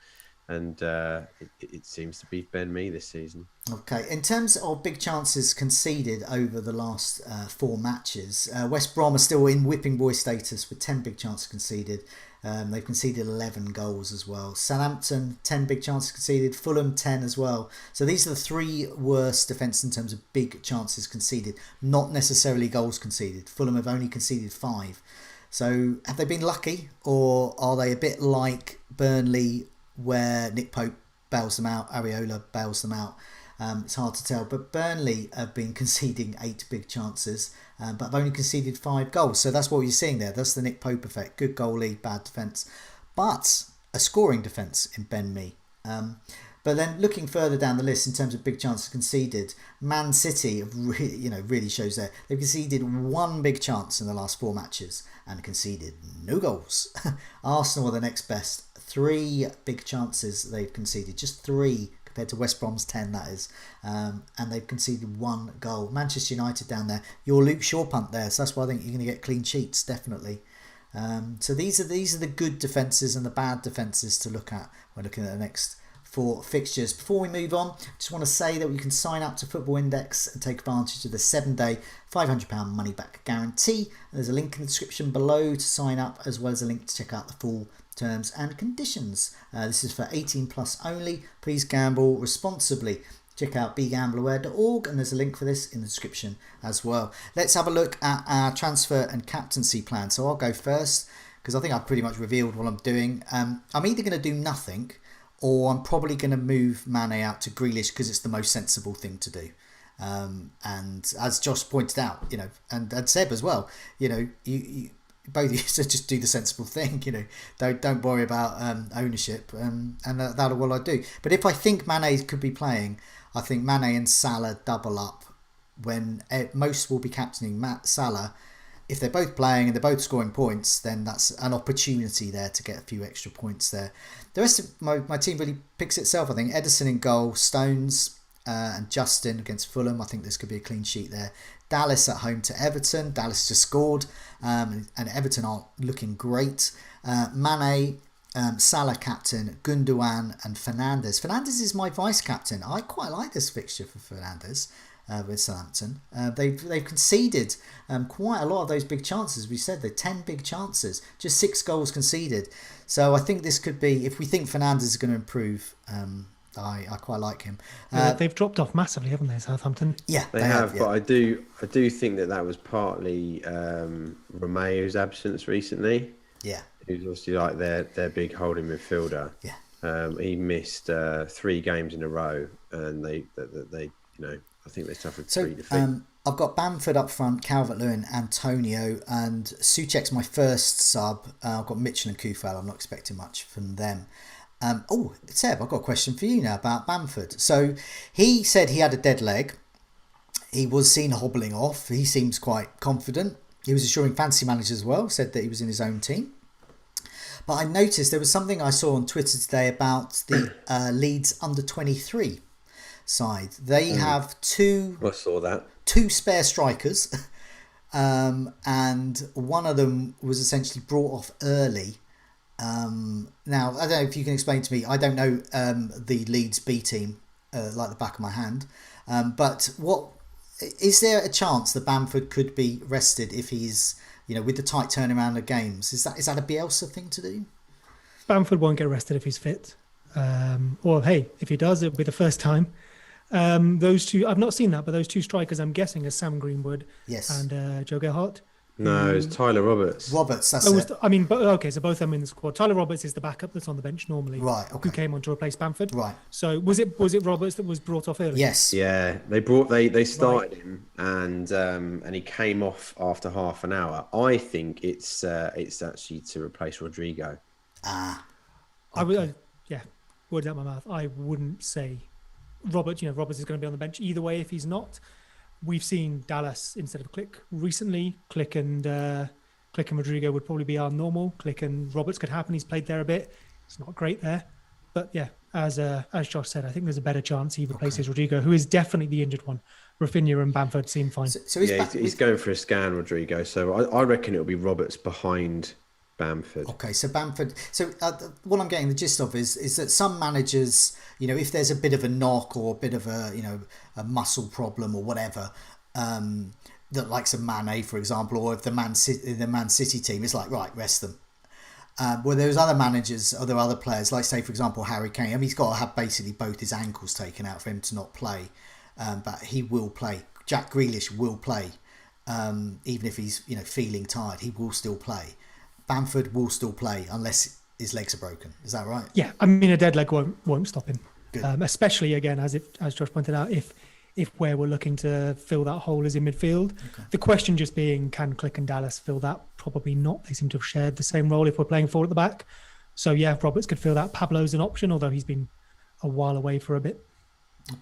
and it seems to be Ben Mee this season. Okay, in terms of big chances conceded over the last 4 matches, West Brom are still in whipping boy status with 10 big chances conceded. They've conceded 11 goals as well. Southampton, 10 big chances conceded. Fulham, 10 as well. So these are the 3 worst defence in terms of big chances conceded, not necessarily goals conceded. Fulham have only conceded 5. So have they been lucky, or are they a bit like Burnley, where Nick Pope bails them out, Areola bails them out? It's hard to tell, but Burnley have been conceding 8 big chances, but have only conceded 5 goals. So that's what you're seeing there. That's the Nick Pope effect. Good goalie, bad defence, but a scoring defence in Ben Mee. But then looking further down the list in terms of big chances conceded, Man City really shows there. They've conceded 1 big chance in the last 4 matches and conceded no goals. Arsenal are the next best. 3 big chances they've conceded, just 3 compared to West Brom's 10, that is, and they've conceded 1 goal. Manchester United down there, your Luke Shaw punt there, so that's why I think you're going to get clean sheets, definitely. So these are the good defences and the bad defences to look at when looking at the next 4 fixtures. Before we move on, just want to say that you can sign up to Football Index and take advantage of the 7-day £500 money back guarantee. There's a link in the description below to sign up, as well as a link to check out the full terms and conditions. This is for 18 plus only. Please gamble responsibly. Check out begambleaware.org, and there's a link for this in the description as well. Let's have a look at our transfer and captaincy plan. So I'll go first because I think I've pretty much revealed what I'm doing. I'm either going to do nothing, or I'm probably going to move Mane out to Grealish because it's the most sensible thing to do. And as Josh pointed out, and Seb as well, you both of you should just do the sensible thing. Don't worry about ownership, and that's what I do. But if I think Mane could be playing, I think Mane and Salah double up when most will be captaining Salah. If they're both playing and they're both scoring points, then that's an opportunity there to get a few extra points there. The rest of my team really picks itself. I think Edison in goal, Stones and Justin against Fulham. I think this could be a clean sheet there. Dallas at home to Everton. Dallas just scored, and Everton aren't looking great. Mane, Salah captain, Gundogan and Fernandes. Fernandes is my vice captain. I quite like this fixture for Fernandes with Southampton. They've conceded quite a lot of those big chances. We said they're 10 big chances, just 6 goals conceded. So I think this could be, if we think Fernandes is going to improve, I quite like him. They've dropped off massively, haven't they, Southampton? Yeah, they have. Yeah. But I do think that was partly Romeo's absence recently. Yeah, who's obviously like their big holding midfielder. Yeah, he missed 3 games in a row, and they I think they suffered 3 defeats. I've got Bamford up front, Calvert-Lewin, Antonio, and Souček's my first sub. I've got Mitchell and Kufal. I'm not expecting much from them. Seb, I've got a question for you now about Bamford. So he said he had a dead leg. He was seen hobbling off. He seems quite confident. He was assuring fantasy managers as well, said that he was in his own team. But I noticed there was something I saw on Twitter today about the Leeds under-23 side. They have 2... I saw that. 2 spare strikers. And one of them was essentially brought off early. Now, I don't know if you can explain to me. I don't know the Leeds B team like the back of my hand. But what is there a chance that Bamford could be rested if he's, with the tight turnaround of games? Is that a Bielsa thing to do? Bamford won't get rested if he's fit. Or hey, if he does, it'll be the first time. Those 2, I've not seen that, but those 2 strikers, I'm guessing, are Sam Greenwood, yes, and Joe Gerhardt. No, it's Tyler Roberts. Roberts, that's it. So both of them in the squad. Tyler Roberts is the backup that's on the bench normally. Right, okay. Who came on to replace Bamford. Right. So was it Roberts that was brought off early? Yes. Yeah, they started him, and he came off after half an hour. I think it's actually to replace Rodrigo. Okay. Words out my mouth. I wouldn't say Roberts is going to be on the bench either way if he's not. We've seen Dallas instead of Click recently. Click and Rodrigo would probably be our normal. Click and Roberts could happen. He's played there a bit. It's not great there, but yeah, as Josh said, I think there's a better chance he replaces Rodrigo, who is definitely the injured one. Rafinha and Bamford seem fine. So he's going for a scan, Rodrigo. So I reckon it'll be Roberts behind Bamford. Okay, so Bamford. So what I'm getting the gist of is that some managers, if there's a bit of a knock or a bit of a muscle problem or whatever, that likes a Mane, for example, or if the Man City team is like, right, rest them. Where there's other managers, or there are other players, like say for example Harry Kane. I mean, he's got to have basically both his ankles taken out for him to not play, but he will play. Jack Grealish will play, even if he's feeling tired, he will still play. Bamford will still play unless his legs are broken. Is that right? Yeah, I mean a dead leg won't stop him. Good. Especially again, as Josh pointed out, if where we're looking to fill that hole is in midfield. Okay. The question just being, can Click and Dallas fill that? Probably not. They seem to have shared the same role if we're playing forward at the back. So yeah, Roberts could fill that. Pablo's an option, although he's been a while away for a bit.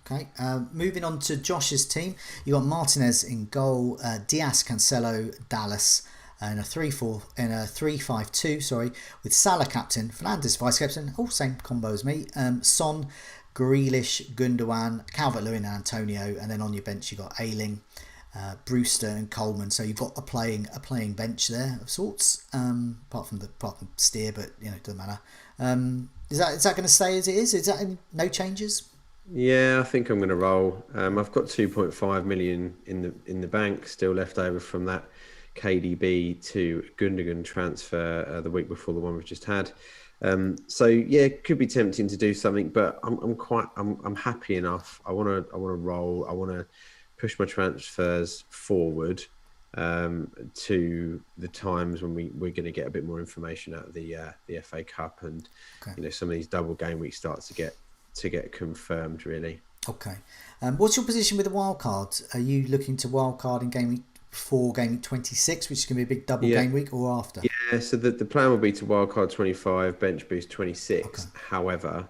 Okay, moving on to Josh's team. You got Martinez in goal, Diaz, Cancelo, Dallas. In a 3-5-2, with Salah captain, Fernandes vice captain, all same combo as me. Son, Grealish, Gundogan, Calvert-Lewin, and Antonio, and then on your bench you got Ayling, Brewster, and Coleman. So you've got a playing bench there of sorts. Apart from Steer, but it doesn't matter. Is that going to stay as it is? Is that no changes? Yeah, I think I'm going to roll. I've got 2.5 million in the bank still left over from that KDB to Gundogan transfer the week before the one we've just had. So yeah, it could be tempting to do something, but I'm happy enough. I want to roll. I want to push my transfers forward to the times when we're going to get a bit more information out of the FA Cup, and some of these double game week starts to get confirmed really. Okay. What's your position with the wild card? Are you looking to wild card in game week 4, game week 26, which is going to be a big double game week, or after? Yeah, so the plan will be to wildcard 25, bench boost 26. Okay. However,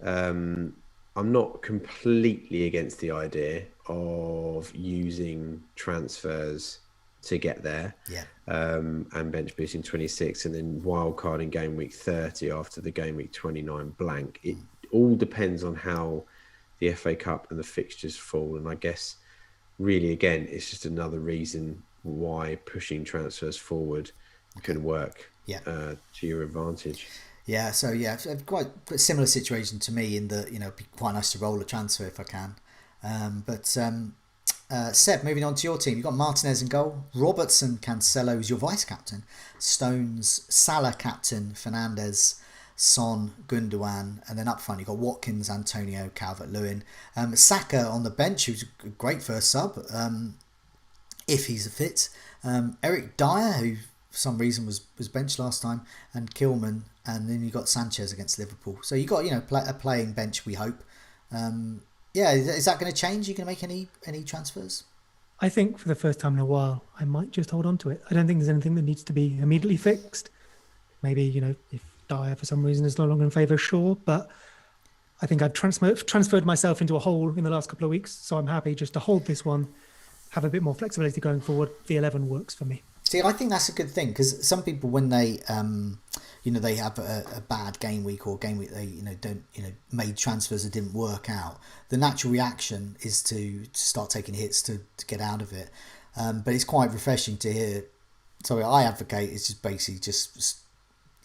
I'm not completely against the idea of using transfers to get there. Yeah. And bench boosting 26, and then wildcard in game week 30 after the game week 29 blank. It all depends on how the FA Cup and the fixtures fall, and I guess really, again, it's just another reason why pushing transfers forward can work to your advantage. Yeah, so yeah, quite a similar situation to me in that, it'd be quite nice to roll a transfer if I can. Seb, moving on to your team, you've got Martinez in goal, Robertson, Cancelo is your vice captain, Stones, Salah captain, Fernandes, Son, Gundogan, and then up front you've got Watkins, Antonio, Calvert-Lewin, Saka on the bench, who's a great first sub, if he's a fit, Eric Dyer, who for some reason was benched last time, and Kilman, and then you've got Sanchez against Liverpool. So you've got a playing bench, we hope. Is that going to change? Are you going to make any transfers? I think for the first time in a while, I might just hold on to it. I don't think there's anything that needs to be immediately fixed. Maybe, if Dyer for some reason is no longer in favour, sure, but I think I've transferred myself into a hole in the last couple of weeks, so I'm happy just to hold this one, have a bit more flexibility going forward. The 11 works for me. See, I think that's a good thing, because some people, when they they have a bad game week or game week they made transfers that didn't work out, the natural reaction is to start taking hits to get out of it. But it's quite refreshing to hear. So I advocate it's just basically just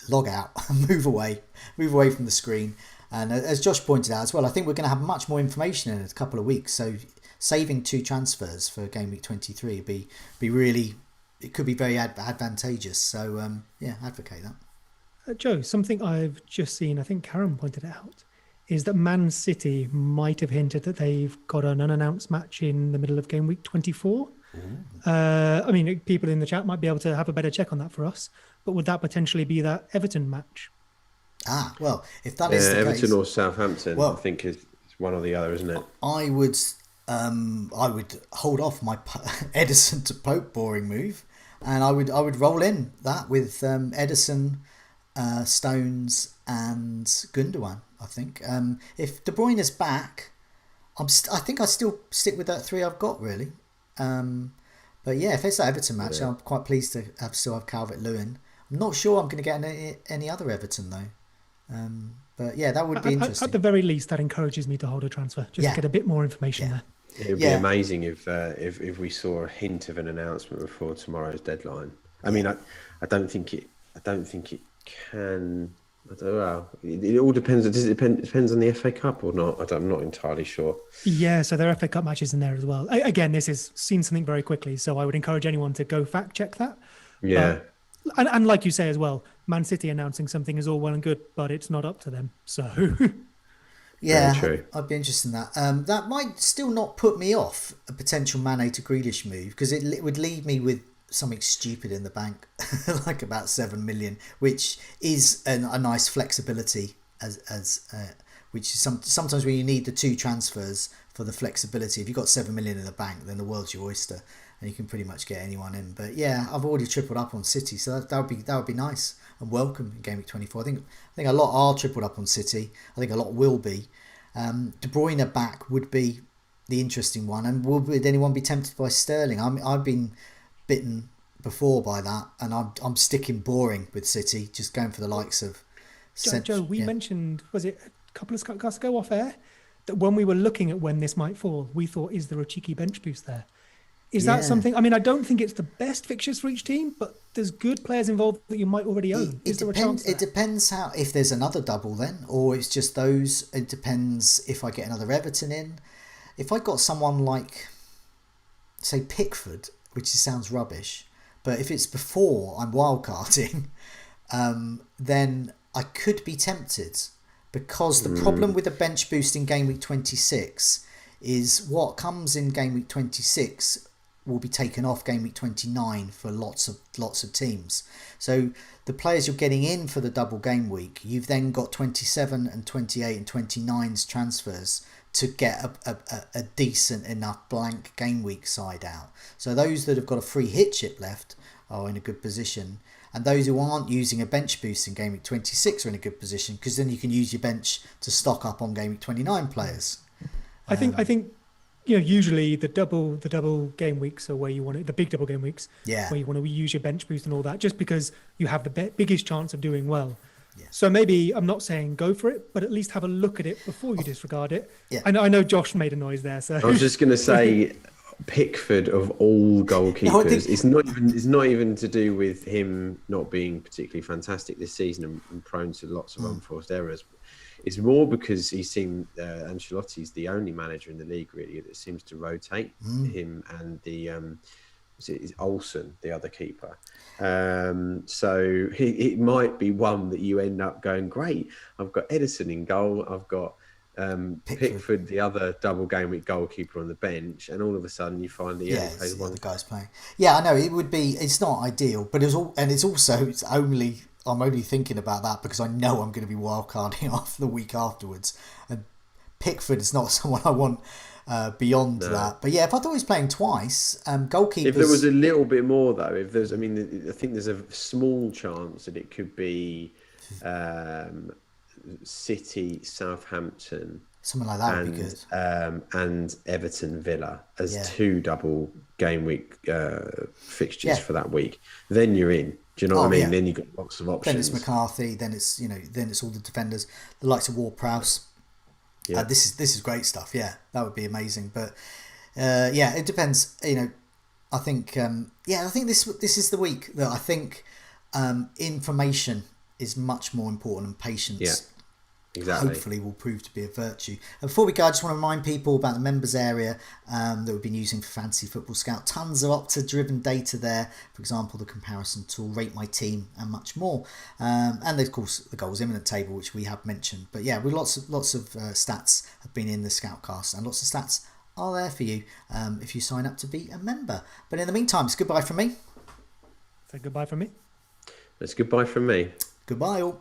log out, move away from the screen. And as Josh pointed out as well, I think we're going to have much more information in a couple of weeks. So saving 2 transfers for game week 23 would be really, it could be very advantageous. So advocate that. Joe, something I've just seen, I think Karen pointed it out, is that Man City might have hinted that they've got an unannounced match in the middle of game week 24. I mean, people in the chat might be able to have a better check on that for us, but would that potentially be that Everton match? Well, if that is the Everton case, or Southampton, I think is one or the other, isn't it? I would hold off my Edison to Pope boring move, and I would roll in that with Edison, Stones, and Gundogan. I think if De Bruyne is back, I think I still stick with that three I've got really. But yeah, if it's that Everton match, I'm quite pleased to still have Calvert-Lewin. I'm not sure I'm going to get any other Everton though. But yeah, that would be interesting. At the very least, that encourages me to hold a transfer, just to get a bit more information there. It would be amazing if we saw a hint of an announcement before tomorrow's deadline. I mean, I don't think it can. I don't know. It all depends. Does it depends on the FA Cup or not? I'm not entirely sure. Yeah, so there are FA Cup matches in there as well. Again, this is seen something very quickly, so I would encourage anyone to go fact check that. Yeah. And like you say as well, Man City announcing something is all well and good, but it's not up to them. So yeah, I'd be interested in that. That might still not put me off a potential Mane to Grealish move, because it would leave me with something stupid in the bank, like about 7 million, which is a nice flexibility as which is sometimes when you need the two transfers for the flexibility. If you've got 7 million in the bank, then the world's your oyster, and you can pretty much get anyone in. But yeah, I've already tripled up on City, so that would be nice and welcome in Game Week 24. I think a lot are tripled up on City. I think a lot will be. De Bruyne back would be the interesting one, and would anyone be tempted by Sterling? I've been bitten before by that, and I'm sticking boring with City, just going for the likes of Joe, we mentioned, was it a couple of SCOUTCASTs ago off air, that when we were looking at when this might fall, we thought, is there a cheeky bench boost there? Is that something? I mean, I don't think it's the best fixtures for each team, but there's good players involved that you might already own. Is there a chance there? It depends if there's another double then, or it's just those. It depends if I get another Everton in. If I got someone like, say, Pickford, which sounds rubbish, but if it's before I'm wildcarding, then I could be tempted, because the problem with a bench boost in Game Week 26 is what comes in Game Week 26 will be taken off Game Week 29 for lots of teams. So the players you're getting in for the double game week, you've then got 27 and 28 and 29's transfers to get a decent enough blank game week side out. So those that have got a free hit chip left are in a good position, and those who aren't using a bench boost in Game Week 26 are in a good position, because then you can use your bench to stock up on Game Week 29 players. I think usually the double game weeks are where you want it, the big double game weeks, where you want to use your bench boost and all that, just because you have the biggest chance of doing well. Yeah. So maybe, I'm not saying go for it, but at least have a look at it before you disregard it. Yeah. I know Josh made a noise there. So I was just going to say, Pickford of all goalkeepers, it's not even to do with him not being particularly fantastic this season and prone to lots of unforced errors. It's more because he seemed Ancelotti's the only manager in the league really that seems to rotate him and the is Olsen, the other keeper. So it might be one that you end up going, great, I've got Edison in goal, I've got Pickford, the other double game week goalkeeper, on the bench, and all of a sudden you find the the guy's playing. Yeah, I know it would be. It's not ideal, but I'm only thinking about that because I know I'm going to be wildcarding off the week afterwards, and Pickford is not someone I want beyond that. But yeah, if I thought he was playing twice, goalkeepers. If there was a little bit more though, I think there's a small chance that it could be City, Southampton, something like that would be good, and Everton, Villa as two double game week fixtures for that week. Then you're in. Do you know what I mean? Yeah. Then you've got lots of options. Then it's McCarthy. Then it's all the defenders, the likes of Ward-Prowse. Yeah. This is great stuff. Yeah, that would be amazing. But it depends. I think this is the week that I think information is much more important than patience. Yeah. Exactly. Hopefully will prove to be a virtue. And before we go, I just want to remind people about the members area that we've been using for Fantasy Football Scout. Tons of Opta-driven data there. For example, the comparison tool, Rate My Team, and much more. And of course, the goals imminent table, which we have mentioned. But yeah, lots of stats have been in the Scoutcast, and lots of stats are there for you if you sign up to be a member. But in the meantime, it's goodbye from me. So goodbye from me. It's goodbye from me. Goodbye all.